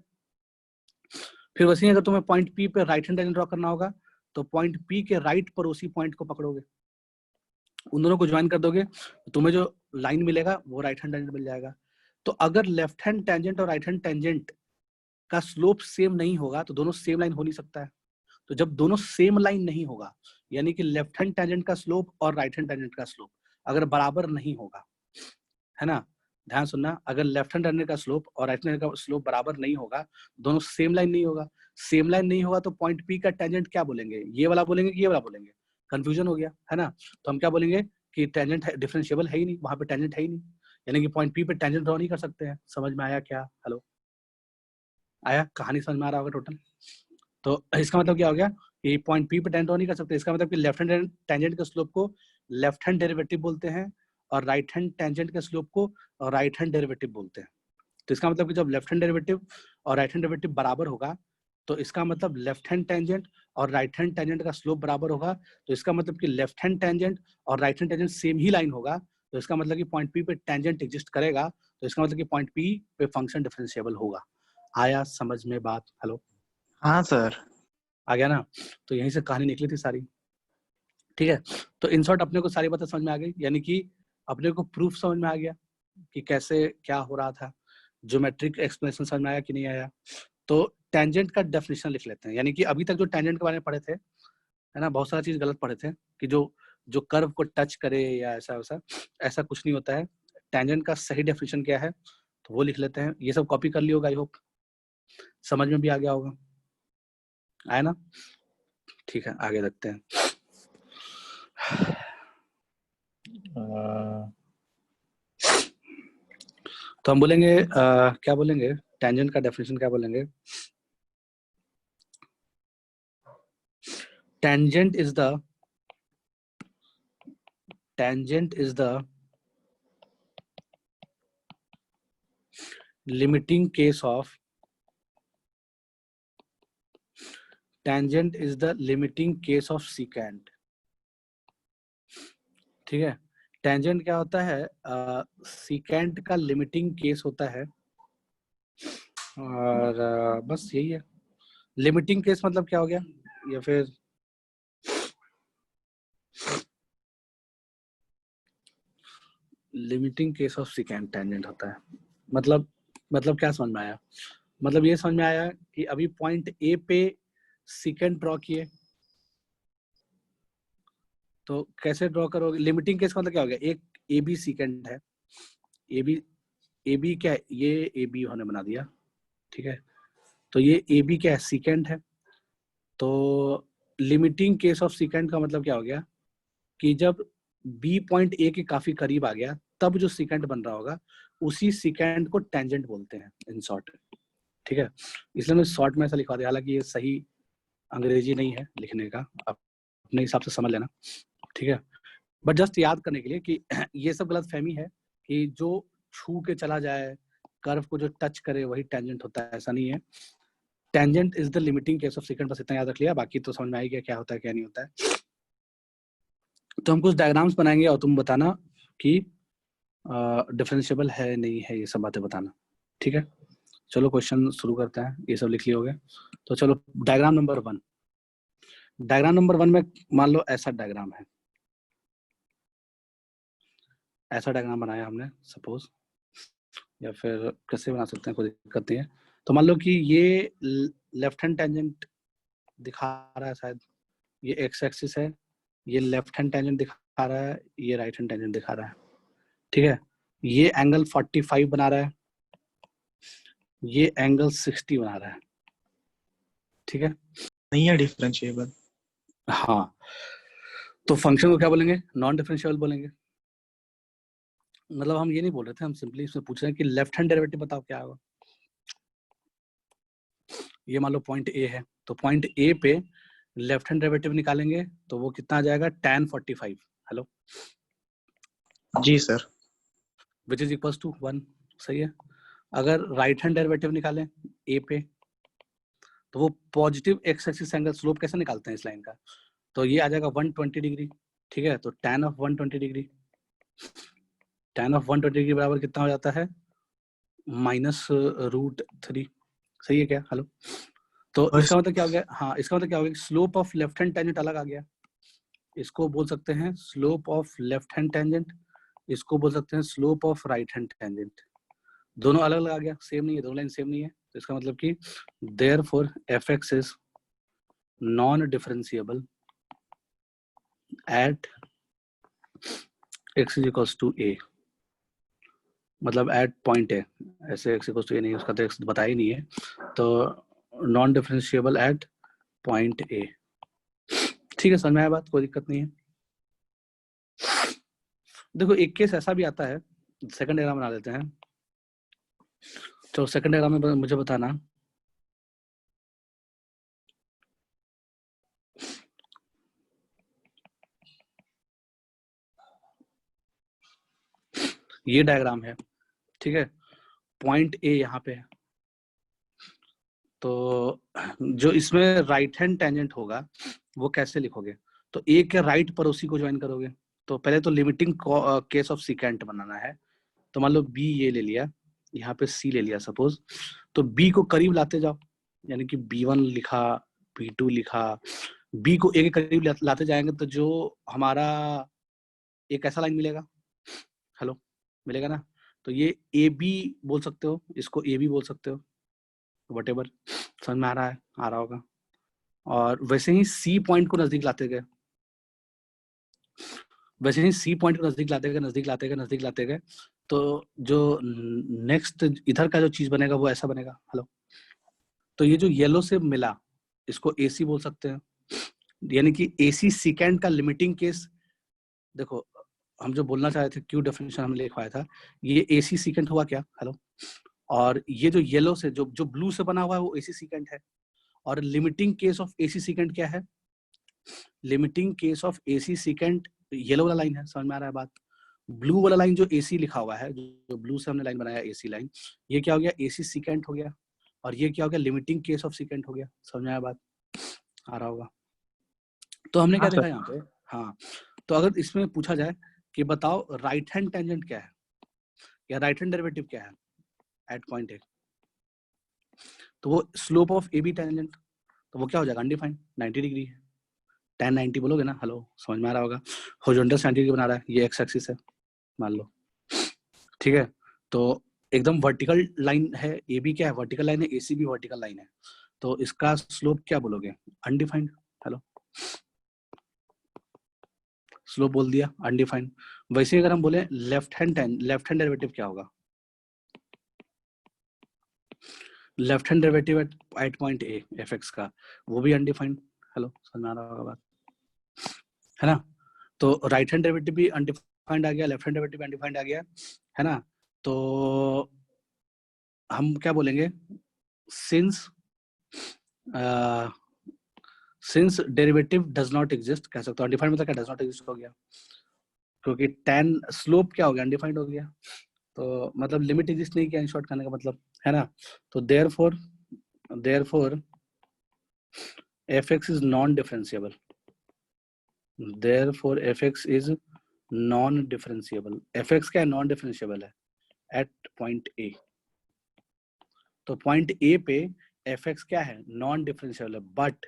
फिर वैसे ही अगर तुम्हें पॉइंट पी पे राइट हैंड टेंजेंट ड्रॉ करना होगा तो पॉइंट पी के राइट पड़ोसी पॉइंट को पकड़ोगे, उन दोनों को ज्वाइन कर दोगे, तो तुम्हें जो लाइन मिलेगा वो राइट हैंड टेंजेंट मिल जाएगा। तो अगर लेफ्ट हैंड टेंजेंट और राइट हैंड टेंजेंट का स्लोप सेम नहीं होगा तो दोनों सेम लाइन हो नहीं सकता है। तो जब दोनों सेम लाइन नहीं होगा, यानी कि लेफ्ट हैंड टेंजेंट का स्लोप और राइट हैंड टेंजेंट का स्लोप अगर बराबर नहीं होगा, है ना, ध्यान सुनना, अगर लेफ्ट हैंड टेंजेंट का स्लोप और राइट हैंड का स्लोप बराबर नहीं होगा, दोनों सेम लाइन नहीं होगा, सेम लाइन नहीं होगा तो पॉइंट पी का टेंजेंट क्या बोलेंगे, ये वाला बोलेंगे कि ये वाला बोलेंगे, कंफ्यूजन हो गया, है ना। तो हम क्या बोलेंगे कि टेंजेंट डिफरेंशिएबल है ही नहीं, वहां पे टेंजेंट है ही नहीं, यानी कि पॉइंट पी पे टेंजेंट ड्रॉ नहीं कर सकते हैं। समझ में आया क्या? हेलो, आया? कहानी समझ में आ रहा होगा टोटल? तो इसका मतलब क्या हो गया कि पॉइंट पी पे टेंजेंट ड्रॉ नहीं कर सकते, इसका मतलब कि लेफ्ट हैंड टेंजेंट के स्लोप को लेफ्ट हैंड डेरिवेटिव बोलते हैं और राइट हैंड टेंजेंट के स्लोप को राइट हैंड डेरिवेटिव बोलते हैं। तो इसका मतलब कि जब लेफ्ट हैंड डेरिवेटिव और राइट हैंड डेरिवेटिव बराबर होगा तो इसका मतलब लेफ्ट हैंड टेंजेंट और राइट हैंड टेंजेंट का स्लोप बराबर होगा, तो इसका मतलब कि लेफ्ट हैंड टेंजेंट और राइट हैंड टेंजेंट सेम ही लाइन होगा, तो इसका मतलब कि पॉइंट पी पे टेंजेंट एग्जिस्ट करेगा, तो इसका मतलब कि पॉइंट पी पे फंक्शन डिफरेंशिएबल होगा। आया समझ में बात? हेलो, हाँ सर। आ गया ना? तो यहीं से कहानी निकली थी सारी। ठीक है, तो इन शॉर्ट अपने को सारी बातें समझ में आ गई, यानी कि अपने को प्रूफ समझ में आ गया कि कैसे क्या हो रहा था, ज्योमेट्रिक एक्सप्लेनेशन समझ में आया कि नहीं आया। तो टेंजेंट का डेफिनेशन लिख लेते हैं, यानी कि अभी तक जो टेंजेंट के बारे में पढ़े थे, है ना, बहुत सारा चीज गलत पढ़े थे कि जो जो कर्व को टच करे या ऐसा वैसा, ऐसा कुछ नहीं होता है। टेंजेंट का सही डेफिनेशन क्या है तो वो लिख लेते हैं। ये सब कॉपी कर लिया होगा, आई होप समझ में भी आ गया होगा, आया ना? ठीक है, आगे देखते हैं। तो हम बोलेंगे क्या बोलेंगे, टेंजेंट का डेफिनेशन क्या बोलेंगे, tangent is the limiting case of tangent is the limiting case of secant. ठीक है, टेंजेंट क्या होता है, सीकेंट का लिमिटिंग केस होता है, और बस यही है। लिमिटिंग केस मतलब क्या हो गया, या फिर limiting case of secant tangent होता है। मतलब क्या समझ में आया, मतलब ये समझ में आया कि अभी पॉइंट ए पे सीकेंट ड्रॉ किए, तो कैसे ड्रॉ करोगे। लिमिटिंग केस का मतलब क्या हो गया, एक ए बी सीकेंट है, ए बी क्या है, ये ए बी होने बना दिया, ठीक है, तो ये ए बी क्या है, सीकेंट है। तो लिमिटिंग केस ऑफ सीकेंट का मतलब क्या हो गया कि जब बी पॉइंट ए के काफी करीब आ गया, तब जो सीकेंट बन रहा होगा उसी सीकेंट को टेंजेंट बोलते हैं इन शॉर्ट, ठीक है। इसलिए मैं शॉर्ट में ऐसा लिखवा दिया, हालांकि ये सही अंग्रेजी नहीं है लिखने का, आप अपने हिसाब से समझ लेना, ठीक है। बट जस्ट याद करने के लिए कि ये सब गलत फहमी है कि जो छू के चला जाए, कर्व को जो टच करे वही टेंजेंट होता है, ऐसा नहीं है। Tangent is the limiting case of secant, बस इतना याद रख लिया, बाकी तो समझ में आ गया क्या होता है क्या नहीं होता है। तो हम कुछ डायग्राम्स बनाएंगे और तुम बताना कि डिफरेंशिएबल है नहीं है, ये सब बातें बताना, ठीक है। चलो क्वेश्चन शुरू करते हैं, ये सब लिख लिए होगे तो चलो डायग्राम नंबर 1। डायग्राम नंबर 1 में मान लो ऐसा डायग्राम है, ऐसा डायग्राम बनाया हमने सपोज, या फिर कैसे बना सकते हैं, कोई दिक्कत नहीं है। तो मान लो कि ये लेफ्ट हैंड टेंजेंट दिखा रहा है, शायद ये एक्स एक्सिस है, ये लेफ्ट हैंड टेंजेंट दिखा रहा है, ये राइट हैंड टेंजेंट दिखा रहा है, ठीक है। ये एंगल 45 बना रहा है, ये एंगल 60 बना रहा है, ठीक है। नहीं है डिफरेंशिएबल। हाँ, तो फंक्शन को क्या बोलेंगे, नॉन डिफरेंशिएबल बोलेंगे। मतलब हम ये नहीं बोल रहे थे, हम सिंपली इसमें पूछ रहे हैं कि लेफ्ट हैंड डेरिवेटिव बताओ क्या होगा। ये मान लो पॉइंट ए है, तो पॉइंट ए पे लेफ्ट हैंड डेरिवेटिव निकालेंगे तो वो कितना आ जाएगा, tan 45, हेलो जी sir. Which is equals to 1, सही है। अगर राइट हैंड डेरिवेटिव निकालें ए पे, तो वो positive x axis angle slope कैसे निकालते हैं इस लाइन का, तो ये आ जाएगा 120 डिग्री, ठीक है। तो tan of 120 degree, tan of 120 degree बराबर कितना हो जाता है, -√3, सही है क्या, हेलो। तो इसका मतलब क्या हो गया, हाँ इसका मतलब क्या हो गया, slope of left hand tangent अलग आ गया, इसको बोल सकते हैं slope of left hand tangent, इसको बोल सकते हैं slope of right hand tangent. दोनों अलग अलग आ गया, सेम नहीं है, दोनों लाइन सेम नहीं है, तो इसका मतलब कि therefore fx is non differentiable at x is equals to a, मतलब एट पॉइंट ए, ऐसे x इक्वल्स टू a नहीं, उसका तो x बताया ही नहीं है, तो नॉन डिफरेंशिएबल एट पॉइंट ए, ठीक है, समझ में आया बात, कोई दिक्कत नहीं है। देखो एक केस ऐसा भी आता है, सेकंड डायग्राम बना लेते हैं, तो सेकंड डायग्राम में मुझे बताना ये डायग्राम है, ठीक है, पॉइंट ए यहाँ पे है, तो जो इसमें राइट हैंड टेंजेंट होगा वो कैसे लिखोगे, तो ए के राइट पड़ोसी को ज्वाइन करोगे। तो पहले तो लिमिटिंग केस ऑफ सीकेंट बनाना है, तो मान लो बी ये ले लिया, यहाँ पे सी ले लिया सपोज, तो बी को करीब लाते जाओ, यानी कि B1 लिखा, B2 लिखा, बी को ए के करीब लाते जाएंगे तो जो हमारा एक ऐसा लाइन मिलेगा, हेलो मिलेगा ना, तो ये ए बी बोल सकते हो, इसको ए बी बोल सकते हो, वटेवर, समझ में आ रहा है, आ रहा होगा। और वैसे ही सी पॉइंट को नजदीक लाते गए, वैसे ही सी पॉइंट को नजदीक लाते गए, नजदीक लाते गए, नजदीक लाते गए, तो जो नेक्स्ट इधर का जो चीज बनेगा वो ऐसा बनेगा, हेलो। तो ये जो येलो से मिला इसको एसी बोल सकते हैं, यानी कि एसी सीकेंड का लिमिटिंग केस। देखो हम जो बोलना चाह रहे थे, क्यों डेफिनेशन हमने लिखवाया था, ये एसी सीकेंड हुआ क्या, हेलो। और ये जो येलो से जो ब्लू से बना हुआ है वो एसी सीकेंड है, और लिमिटिंग केस ऑफ एसी सीकेंड क्या है, limiting case of AC सीकेंड yellow वाला लाइन है, समझ में आ रहा है बात। ब्लू वाला लाइन जो AC लिखा हुआ है, जो ब्लू से हमने लाइन बनाया AC लाइन, ये क्या हो गया, AC सीकेंट हो गया, और ये क्या हो गया, लिमिटिंग केस ऑफ सीकेंट हो गया। समझ में आया बात, आ रहा होगा। तो हमने क्या हाँ देखा सर। यहाँ पे, हाँ, तो अगर इसमें पूछा जाए कि बताओ राइट हैंड टेंजेंट क्या है या राइट हैंड डेरिवेटिव क्या है एट पॉइंट ए, तो वो slope of A B tangent, तो वो क्या हो जाएगा, अनडिफाइंड, 90 डिग्री है। tan 90 बोलोगे ना, हेलो, समझ में आ रहा होगा। हॉरिजॉन्टल 90 डिग्री बना रहा है, ये एक्स एक्सिस है मान लो, ठीक है। तो एकदम वर्टिकल लाइन है, ए बी क्या है, वर्टिकल लाइन है, ए सी भी वर्टिकल लाइन है, तो इसका स्लोप क्या बोलोगे, अनडिफाइंड। हेलो, स्लोप बोल दिया अनडिफाइंड। वैसे अगर हम बोले लेफ्ट हैंड डेरिवेटिव क्या होगा, left hand derivative eight point ए एफ एक्स का, वो भी अनडिफाइंड। हेलो, समझ में आ रहा होगा बात, है ना। तो राइट हैंड डेरिवेटिव भी अनडिफाइंड आ गया, लेफ्ट हैंड डेरिवेटिव भी अनडिफाइंड आ गया, है ना। तो हम क्या बोलेंगे, since since derivative does not exist, कह सकते हो अनडिफाइंड मतलब क्या, डज नॉट एग्जिस्ट हो गया, क्योंकि tan स्लोप क्या हो गया, अनडिफाइंड हो गया, तो मतलब लिमिट एग्जिस्ट नहीं किया, इन शॉर्ट करने का मतलब, है ना। तो therefore fx is non differentiable, therefore fx is non differentiable, fx क्या है, नॉन डिफरेंशिएबल है एट पॉइंट ए। तो पॉइंट ए पे fx क्या है, नॉन डिफरेंशिएबल है, बट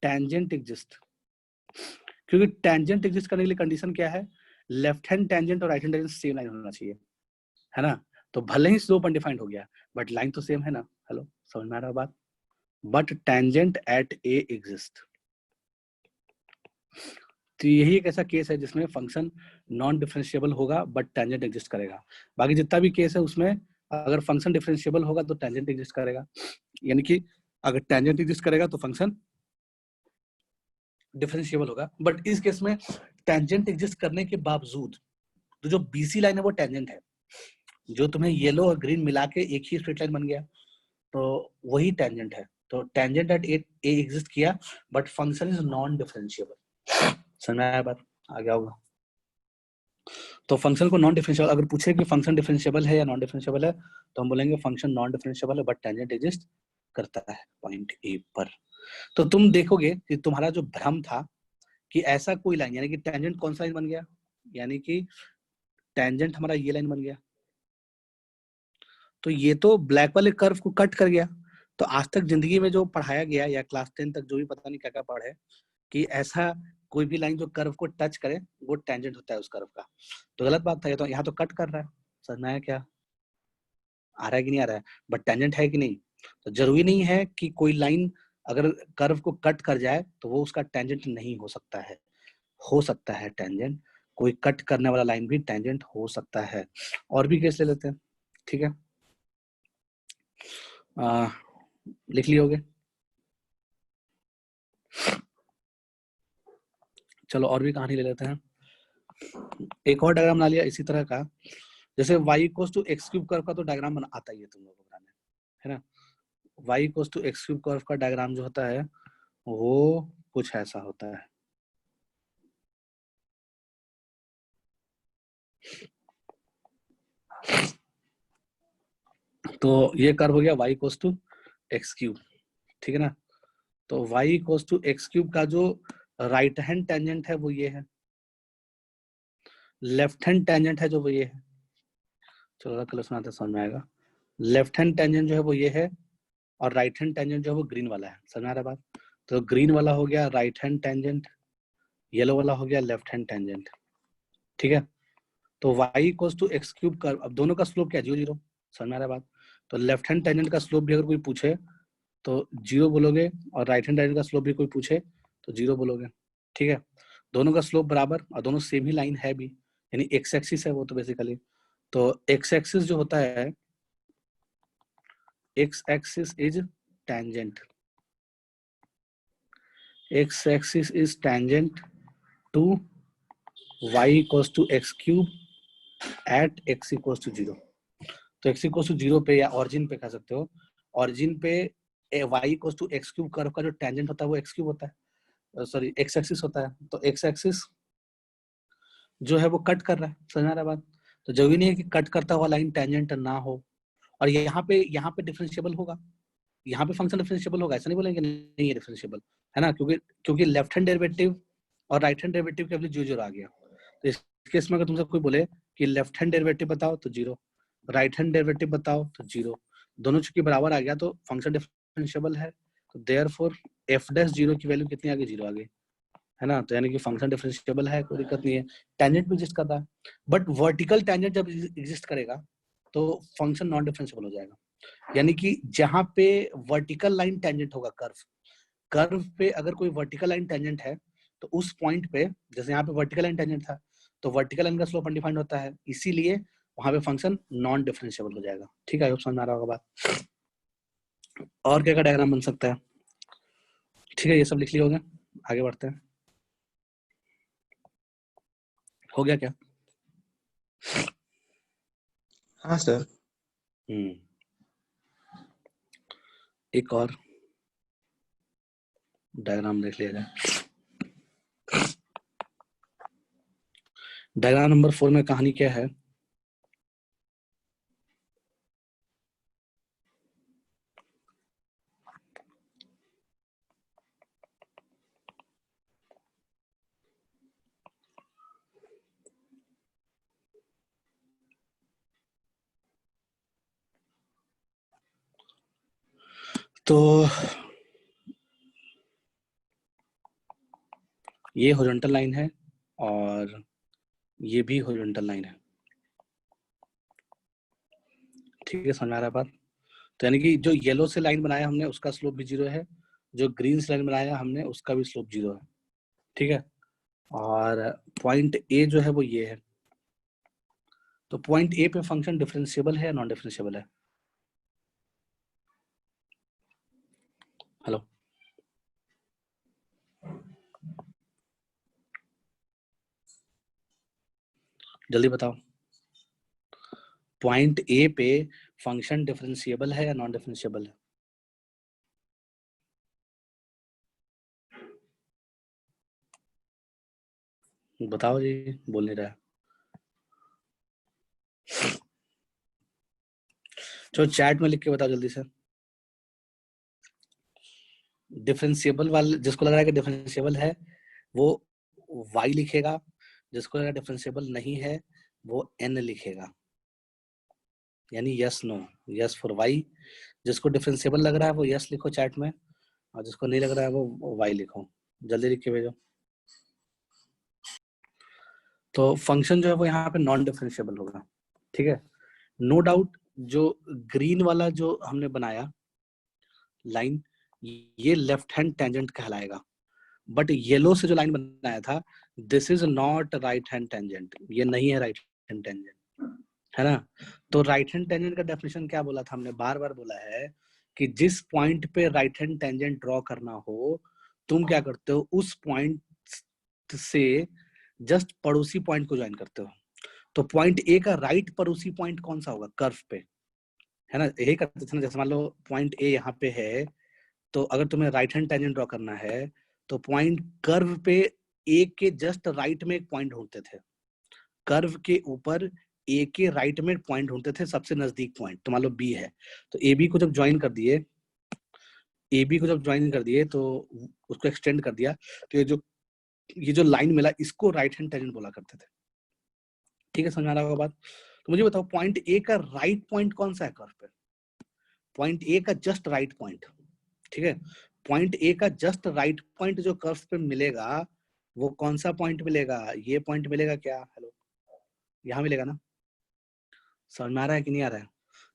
टेंजेंट एग्जिस्ट, क्योंकि टेंजेंट एग्जिस्ट करने के लिए कंडीशन क्या है, लेफ्ट हैंड टेंजेंट और right hand tangent same line होना चाहिए, है ना। तो भले ही स्लोप अनडिफाइंड हो गया, बट लाइन तो सेम है ना। हेलो, समझ में आ रहा बात, but tangent at A exist. तो यही एक ऐसा केस है जिसमें फंक्शन नॉन डिफरेंशिएबल होगा बट टेंजेंट एग्जिस्ट करेगा। बाकी जितना भी केस है उसमें अगर फंक्शन डिफरेंशिएबल होगा तो टेंजेंट एग्जिस्ट करेगा, यानी कि अगर टेंजेंट एग्जिस्ट करेगा तो फंक्शन डिफरेंशिएबल होगा। बट इस केस में टेंजेंट एग्जिस्ट करने के बावजूद तो जो बीसी लाइन है वो टेंजेंट है, जो तुम्हें येलो और ग्रीन मिला के एक ही स्ट्रेट लाइन बन गया, तो वही टेंजेंट है। तो टेंजेंट एट ए एग्जिस्ट किया but function is non differentiable. समझ में आया बात, आ गया होगा। तो फंक्शन को नॉन डिफरेंशिएबल अगर पूछे कि फंक्शन डिफरेंशिएबल है या नॉन डिफरेंशिएबल है, तो हम बोलेंगे फंक्शन नॉन डिफरेंशिएबल है बट टेंजेंट एग्जिस्ट करता है पॉइंट ए पर। तो तुम देखोगे कि तुम्हारा जो भ्रम था कि ऐसा कोई लाइन, यानी कि टेंजेंट कौन सा लाइन बन गया, यानी कि टेंजेंट हमारा ये लाइन बन गया, तो ये तो ब्लैक वाले कर्व को कट कर गया। तो आज तक जिंदगी में जो पढ़ाया गया या क्लास 10 तक जो भी पता नहीं क्या क्या पढ़े कि ऐसा कोई भी लाइन जो कर्व को टच करे वो टेंजेंट होता है उस कर्व का, तो गलत बात था। ये तो यहाँ तो कट कर रहा है, समझ में आया क्या, आ रहा है कि नहीं आ रहा है, बट टेंजेंट है कि नहीं। तो जरूरी नहीं है कि कोई लाइन अगर कर्व को कट कर जाए तो वो उसका टेंजेंट नहीं हो सकता है, हो सकता है टेंजेंट, कोई कट करने वाला लाइन भी टेंजेंट हो सकता है। और भी केस ले लेते हैं, ठीक है, लिख लिए होगे, चलो और भी कहानी ले लेते हैं। एक और डायग्राम बना लिया इसी तरह का, जैसे y equals to x cube curve का तो डायग्राम बना आता ही है तुम लोगों को बनाने, है ना। y equals to x cube curve का डायग्राम जो होता है वो कुछ ऐसा होता है। तो ये कर्व हो गया y equals to x cube, ठीक है ना। तो y equals to x cube का जो राइट हैंड टेंजेंट है वो ये है, लेफ्ट हैंड टेंजेंट है जो वो ये है, चलो कलर सुनाते समझ में आएगा। लेफ्ट हैंड टेंजेंट जो है वो ये है और राइट हैंड टेंजेंट जो है वो ग्रीन वाला है, समझ में आ रहा है बात। तो ग्रीन वाला हो गया राइट हैंड टेंजेंट, येलो वाला हो गया लेफ्ट हैंड टेंजेंट, ठीक है। तो y equals to x cube curve, अब दोनों का स्लोप क्या है, 0 0, समझ में आ रहा है बात। तो लेफ्ट हैंड टेंजेंट का स्लोप भी अगर कोई पूछे तो 0 बोलोगे और राइट हैंड टेंजेंट का स्लोप भी कोई पूछे तो 0 बोलोगे, ठीक है। दोनों का स्लोप बराबर और दोनों सेम ही लाइन है भी, यानी एक्स एक्सिस है वो तो बेसिकली। तो एक्स एक्सिस जो होता है, x axis is tangent, x axis is tangent to y equals to x cube at x equals to 0। तो x इक्वल्स टू 0 पे या ऑरिजिन पे कह सकते हो, ऑरिजिन पे y equals to x cube curve का जो टेंजेंट होता है वो एक्स क्यूब होता है, सॉरी एक्स एक्सिस होता है। तो एक्स एक्सिस जो है वो कट कर रहा है, समझ आ रहा है बात? तो जरूरी नहीं है कि कट करता हुआ लाइन टेंजेंट ना हो, और यहाँ पे डिफरेंशिएबल होगा, यहाँ पे फंक्शन डिफरेंशिएबल होगा, ऐसा नहीं बोलेंगे नहीं है डिफरेंशिएबल, है ना, क्योंकि लेफ्ट हैंड डेरिवेटिव और राइट हैंड डेरिवेटिव के वैल्यू 0 आ गया। तो इस केस में अगर तुमसे कोई बोले कि लेफ्ट हैंड डेरिवेटिव बताओ तो 0, राइट हैंड डेरिवेटिव बताओ तो 0, दोनों चूंकि बराबर आ गया तो फंक्शन डिफरेंशिएबल है, तो देयरफॉर f डैश 0 की वैल्यू कितनी आ गई, 0 आ गई, है ना। तो यानी कि फंक्शन डिफरेंशिएबल है, कोई दिक्कत नहीं है। टेंजेंट भी एग्जिस्ट कर रहा है, बट वर्टिकल टेंजेंट जब एग्जिस्ट करेगा तो फंक्शन नॉन डिफरेंशिएबल हो जाएगा। यानी कि जहां पे वर्टिकल लाइन टेंजेंट होगा, कर्व पे अगर कोई वर्टिकल लाइन टेंजेंट है तो उस पॉइंट पे, जैसे यहाँ पे वर्टिकल लाइन टेंजेंट था तो वर्टिकल लाइन का स्लोप अनडिफाइंड होता है, इसीलिए वहां पे फंक्शन नॉन डिफरेंशिएबल हो जाएगा। ठीक है, समझ में आ रहा होगा बात? और क्या डायग्राम बन सकता है? ठीक है, ये सब लिख लिया होगा, आगे बढ़ते हैं। हो गया क्या? हाँ सर। एक और डायग्राम देख लिया जाए। डायग्राम नंबर 4 में कहानी क्या है? तो ये हॉरिजॉन्टल लाइन है और ये भी हॉरिजॉन्टल लाइन है। ठीक है, समझ आ रहा है बात? तो यानी कि जो येलो से लाइन बनाया हमने उसका स्लोप भी 0 है, जो ग्रीन से लाइन बनाया हमने उसका भी स्लोप 0 है। ठीक है, और पॉइंट ए जो है वो ये है। तो पॉइंट ए पे फंक्शन डिफरेंशिएबल है या नॉन डिफरेंशिएबल है? हेलो, जल्दी बताओ, पॉइंट ए पे फंक्शन डिफरेंशिएबल है या नॉन डिफरेंशिएबल है? बताओ जी, बोल नहीं रहा। चलो चैट में लिख के बताओ जल्दी से। डिफरेंशिएबल वाले जिसको लग रहा है कि डिफरेंशिएबल है वो y लिखेगा, जिसको लग रहा है डिफरेंशिएबल नहीं है वो n लिखेगा, यानी yes no, yes for y। जिसको डिफरेंशिएबल लग रहा है वो यस लिखो चैट में, और जिसको नहीं लग रहा है वो y लिखो, जल्दी लिख के भेजो। तो फंक्शन जो है वो यहाँ पे नॉन डिफरेंशिएबल होगा। ठीक है, नो डाउट जो ग्रीन वाला जो हमने बनाया लाइन, ये लेफ्ट हैंड टेंजेंट कहलाएगा, बट येलो से जो लाइन बनाया था this is not right hand tangent, ये नहीं है राइट हैंड टेंजेंट, है ना। तो राइट हैंड टेंजेंट का डेफिनेशन क्या बोला था हमने, बार बार बोला है कि जिस पॉइंट पे राइट हैंड टेंजेंट ड्रॉ करना हो तुम क्या करते हो, उस पॉइंट से जस्ट पड़ोसी पॉइंट को ज्वाइन करते हो। तो पॉइंट ए का राइट पड़ोसी पॉइंट कौन सा होगा, कर्व पे, है ना। यही करते थे ना, जैसे मान लो पॉइंट ए यहाँ पे है, तो अगर तुम्हें राइट हैंड टेंजेंट ड्रॉ करना है तो पॉइंट कर्व पे ए के जस्ट राइट में एक पॉइंट ढूंढते थे, कर्व के ऊपर ए के राइट में पॉइंट ढूंढते थे, सबसे नजदीक पॉइंट। तो मान लो बी है, तो ए बी को जब ज्वाइन कर दिए, ए बी को जब ज्वाइन कर दिए तो उसको एक्सटेंड कर दिया, तो ये जो लाइन मिला इसको राइट हैंड टेंजेंट बोला करते थे। ठीक है, समझ आ रहा होगा बात? तो मुझे बताओ पॉइंट ए का राइट पॉइंट कौन सा है कर्व पे, पॉइंट ए का जस्ट राइट पॉइंट। ठीक है, पॉइंट ए का जस्ट राइट पॉइंट जो कर्व पे मिलेगा वो कौन सा पॉइंट मिलेगा, ये पॉइंट मिलेगा क्या, हेलो, यहाँ मिलेगा ना। समझ में आ रहा है कि नहीं आ रहा है?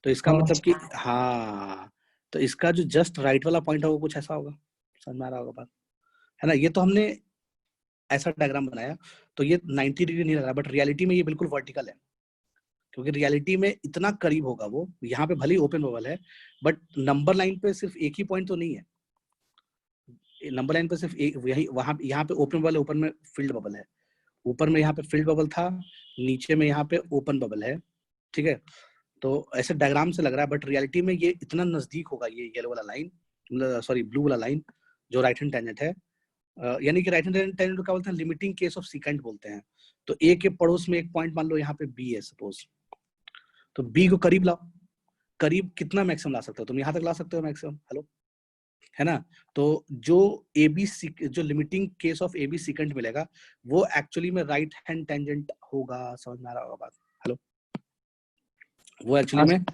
तो इसका मतलब कि हाँ, तो इसका जो जस्ट राइट वाला पॉइंट होगा कुछ ऐसा होगा, समझ में आ रहा होगा बात, है ना। ये तो हमने ऐसा डायग्राम बनाया तो ये 90 डिग्री नहीं लग रहा, बट रियलिटी में ये बिल्कुल वर्टिकल है, क्योंकि रियलिटी में इतना करीब होगा वो, यहाँ पे भले ही ओपन बबल है बट नंबर लाइन पे सिर्फ एक ही पॉइंट तो नहीं है, नंबर लाइन पे सिर्फ एक, यही वहां यहाँ पे ओपन बबल है, ऊपर में फील्ड बबल है, ऊपर में यहाँ पे फील्ड बबल था, नीचे में यहाँ पे ओपन बबल है। ठीक है, तो ऐसे डायग्राम से लग रहा है बट रियलिटी में ये इतना नजदीक होगा, ये येलो वाला लाइन, सॉरी ब्लू वाला लाइन जो राइट हैंड टेंजेंट है, यानी कि राइट हैंड टेंजेंट को क्या बोलते हैं, लिमिटिंग केस ऑफ सीकेंट बोलते हैं। तो ए के पड़ोस में एक पॉइंट मान लो यहाँ पे बी है सपोज, तो बी को करीब लाओ। करीब कितना मैक्सिमम ला सकते हो तुम? यहाँ तक ला सकते हो मैक्सिमम, हेलो, है ना? तो जो ए बी जो limiting case of A B secant मिलेगा वो एक्चुअली में राइट हैंड टेंजेंट होगा। समझ में आ रहा होगा बात? हेलो, वो एक्चुअली में,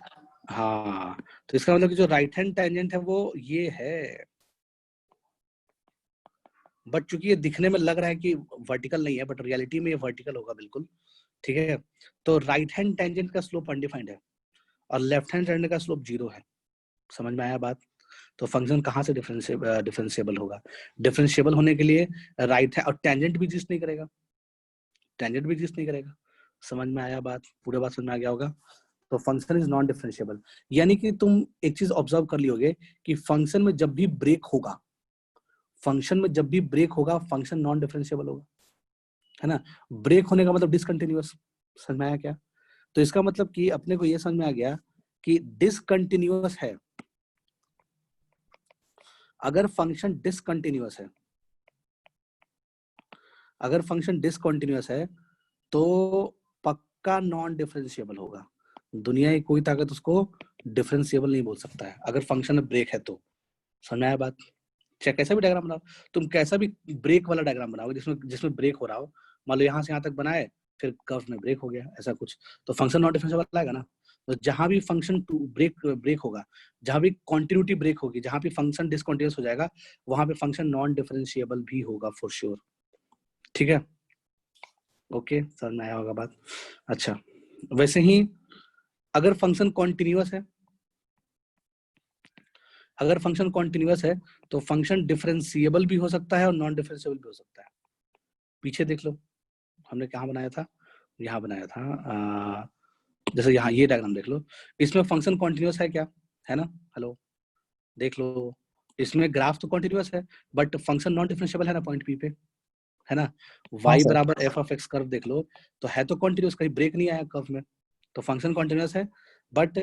हाँ, तो इसका मतलब कि जो राइट हैंड टेंजेंट है वो ये है, बट चूंकि ये दिखने में लग रहा है कि वर्टिकल नहीं है, बट रियलिटी में ये वर्टिकल होगा बिल्कुल, ठीक है? तो राइट हैंड टेंजेंट का स्लोप अनडिफाइंड है और लेफ्ट हैंड टेंजेंट का स्लोप 0 है। समझ में आया बात? तो फंक्शन कहाँ से डिफरेंशिएबल होगा? डिफरेंशिएबल होने के लिए राइट है, और टेंजेंट भी एग्जिस्ट नहीं करेगा, टेंजेंट भी एग्जिस्ट नहीं करेगा। समझ में आया बात? पूरा बात समझ में आ गया होगा? तो फंक्शन इज नॉन डिफरेंशिएबल, यानी कि तुम एक चीज ऑब्जर्व कर लियोगे कि फंक्शन में जब भी ब्रेक होगा, फंक्शन में जब भी ब्रेक होगा फंक्शन नॉन डिफरेंशिएबल होगा, है ना? ब्रेक होने का मतलब डिसकंटिन्यूअस। समझ में आया क्या? तो इसका मतलब कि अपने को ये समझ में आ गया कि डिसकंटिन्यूअस है। अगर फंक्शन डिसकंटिन्यूअस है, अगर फंक्शन डिसकंटिन्यूअस है तो पक्का नॉन डिफरेंशिएबल होगा। दुनिया की कोई ताकत उसको डिफरेंशिएबल नहीं बोल सकता है अगर फंक्शन में ब्रेक है तो। समझ में आया बात? चाहे कैसा भी डायग्राम बनाओ, तुम कैसा भी ब्रेक वाला डायग्राम बनाओगे जिसमें जिसमें ब्रेक हो रहा हो, मान लो यहाँ से यहाँ तक बनाए फिर कर्व में ब्रेक हो गया, ऐसा कुछ, तो फंक्शन नॉन डिफरेंशिएबल आएगा ना। तो जहां भी फंक्शन ब्रेक होगा, जहां भी कॉन्टिन्यूटी ब्रेक होगी, जहां भी फंक्शन डिसकंटिन्यूअस हो जाएगा, वहां पे फंक्शन नॉन डिफरेंशिएबल भी होगा फॉर श्योर। ठीक है, ओके, समझ में आया होगा बात? अच्छा, वैसे ही अगर फंक्शन कॉन्टिन्यूअस है, अगर फंक्शन कॉन्टिन्यूअस है तो फंक्शन डिफरेंशिएबल भी हो सकता है और नॉन डिफरेंशिएबल भी हो सकता है। पीछे देख लो, हमने कहाँ बनाया था? यहाँ बनाया था, जैसे यहाँ ये डायग्राम देख लो, इसमें फंक्शन कॉन्टिन्यूअस है क्या? है ना? हेलो, देख लो, इसमें ग्राफ तो कॉन्टिन्यूअस है बट फंक्शन नॉन डिफरेंशिएबल है ना पॉइंट पी पे, है ना? y बराबर एफ ऑफ एक्स कर्व देख लो, तो है तो कॉन्टिन्यूअस, कहीं ब्रेक नहीं आया कर्व में, तो फंक्शन कॉन्टिन्यूअस है, बट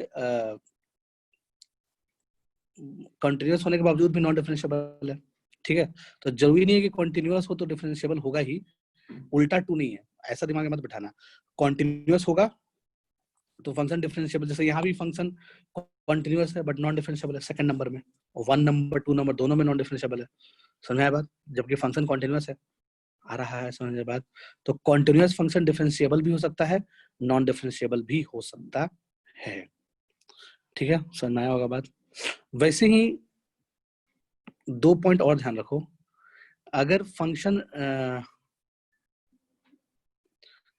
कॉन्टिन्यूअस होने के बावजूद भी नॉन डिफरेंशिएबल है। ठीक है, तो जरूरी नहीं है कि कॉन्टिन्यूअस हो तो डिफरेंशिएबल होगा ही, उल्टा टू नहीं है, ऐसा दिमाग में मत बिठाना। कॉन्टिन्यूअस होगा तो फंक्शन डिफरेंशिएबल, जैसे यहाँ भी फंक्शन कॉन्टिन्यूअस है बट नॉन डिफरेंशिएबल है सेकंड नंबर में, और 1 नंबर 2 नंबर दोनों में नॉन डिफरेंशिएबल है। समझ में आया बात? जबकि फंक्शन कॉन्टिन्यूअस है, आ रहा है समझ में बात? तो कॉन्टिन्यूअस फंक्शन डिफरेंशिएबल भी हो सकता है, नॉन डिफरेंशिएबल भी हो सकता है। ठीक है, समझ में आया होगा बात? वैसे ही 2 पॉइंट और ध्यान रखो, अगर फंक्शन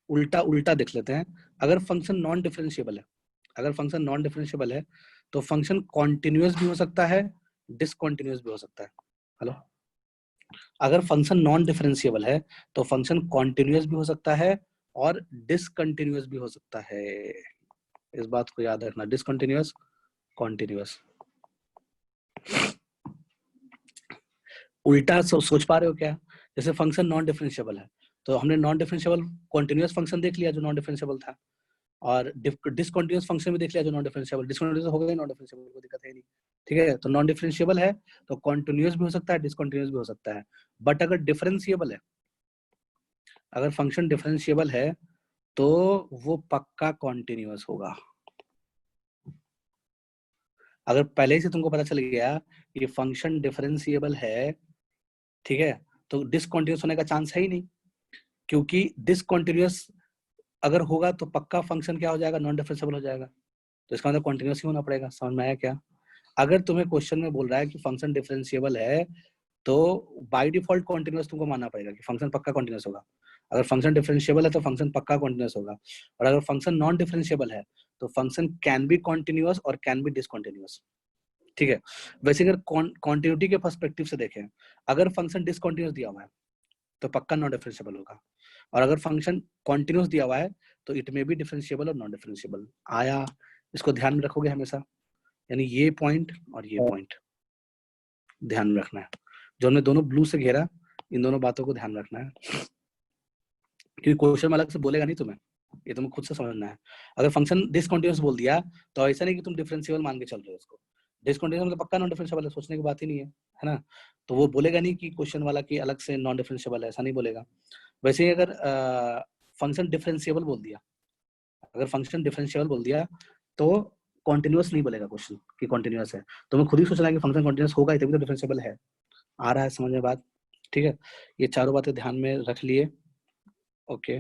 उल्टा उल्टा देख लेते हैं, अगर फंक्शन नॉन डिफरेंशिएबल है, अगर फंक्शन नॉन डिफरेंशिएबल है तो फंक्शन कॉन्टिन्यूअस भी हो सकता है, डिसकंटिन्यूअस भी हो सकता है। हेलो, अगर फंक्शन नॉन डिफरेंशिएबल है तो फंक्शन कॉन्टिन्यूअस भी हो सकता है और डिसकंटिन्यूअस भी हो सकता है। इस बात को याद रखना, डिसकंटिन्यूअस, कॉन्टिन्यूअस। उल्टा सोच पा रहे हो क्या? जैसे फंक्शन नॉन डिफरेंशिएबल है तो हमने नॉन डिफरेंशिएबल कॉन्टिन्यूअस फंक्शन देख लिया जो नॉन डिफरेंशिएबल था, और डिसकंटिन्यूअस फंक्शन भी देख लिया जो नॉन डिफरेंशिएबल, डिसकंटिन्यूअस हो गया नॉन डिफरेंशिएबल, कोई दिक्कत है नहीं। ठीक है, तो नॉन डिफरेंशिएबल है तो कॉन्टिन्यूअस भी हो सकता है, डिसकंटिन्यूअस भी हो सकता है, बट अगर डिफरेंशिएबल है, अगर फंक्शन डिफरेंशिएबल है तो वो पक्का कॉन्टिन्यूअस होगा। अगर पहले से तुमको पता चल गया कि फंक्शन डिफरेंशिएबल है, ठीक है, तो डिसकंटिन्यूअस होने का चांस है ही नहीं, क्योंकि डिसकंटिन्यूअस अगर होगा तो पक्का फंक्शन क्या हो जाएगा? नॉन डिफरेंशिएबल हो जाएगा, तो इसका मतलब कॉन्टिन्यूअस ही होना पड़ेगा। समझ में आया क्या? अगर तुम्हें क्वेश्चन में बोल रहा है कि फंक्शन डिफरेंशिएबल है तो बाय डिफॉल्ट कॉन्टिन्यूअस तुमको मानना पड़ेगा कि फंक्शन पक्का कॉन्टिन्यूअस होगा। अगर फंक्शन डिफरेंशिएबल है तो फंक्शन पक्का कॉन्टिन्यूअस होगा, और अगर फंक्शन नॉन डिफरेंशिएबल है तो फंक्शन कैन बी कॉन्टिन्यूअस और कैन बी डिसकंटिन्यूअस। ठीक है, वैसे अगर कॉन्टिन्यूटी के पर्सपेक्टिव से देखें, अगर फंक्शन डिसकंटिन्यूअस दिया हुआ है तो पक्का नॉन डिफरेंशिएबल होगा, और अगर फंक्शन कॉन्टिन्यूअस दिया हुआ है तो इट मे बी डिफरेंशिएबल और नॉन डिफरेंशिएबल। आया? इसको ध्यान में रखोगे हमेशा, यानी ये पॉइंट और ये पॉइंट ध्यान में रखना है, जो हमने दोनों ब्लू से घेरा, इन दोनों बातों को ध्यान रखना है, क्योंकि क्वेश्चन में अलग से बोलेगा नहीं तुम्हें, ये तुम्हें खुद से समझना है। अगर फंक्शन डिसकंटिन्यूअस बोल दिया तो ऐसा नहीं कि तुम डिफरेंशिएबल मान के चल रहे हो उसको, डिसकंटिन्यूअस मतलब पक्का नॉन डिफरेंशिएबल है, सोचने की बात ही नहीं है ना? तो वो बोलेगा नहीं कि क्वेश्चन वाला कि अलग से नॉन डिफरेंशिएबल है, ऐसा नहीं बोलेगा। वैसे ही अगर फंक्शन डिफरेंशिएबल बोल दिया, अगर फंक्शन डिफरेंशिएबल बोल दिया तो कॉन्टिन्यूअस नहीं बोलेगा क्वेश्चन कि कॉन्टिन्यूअस है, तो मैं खुद ही सोच रहा कि फंक्शन कॉन्टिन्यूअस होगा ही तभी तो डिफरेंशिएबल है। आ रहा है समझ में बात? ठीक है, ये चारों बातें ध्यान में रख लिए। ओके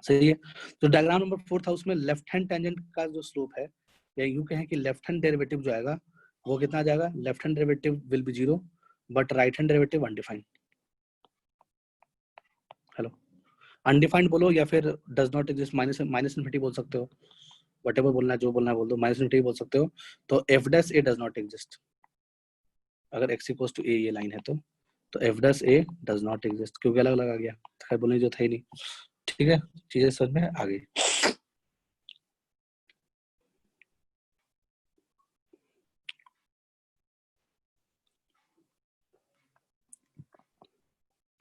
सही है। तो डायग्राम नंबर 4 था, उसमें लेफ्ट हैंड टेंजेंट का जो स्लोप है, या यूं कहें कि लेफ्ट हैंड डेरिवेटिव जो आएगा वो कितना आ जाएगा, left hand derivative will be 0 but right hand derivative undefined. Hello, undefined बोलो या फिर does not exist, minus infinity बोल सकते हो, व्हाटएवर बोलना है, जो बोलना है बोल दो, माइनस इनफिनिटी बोल सकते हो। तो F dash A does not exist, अगर एक्स इक्वल्स टू ए ये लाइन है तो F dash A does not exist, क्योंकि अलग अलग आ गया, खैर बोलने जो था ही नहीं। ठीक है, चीजें समझ में आ गई।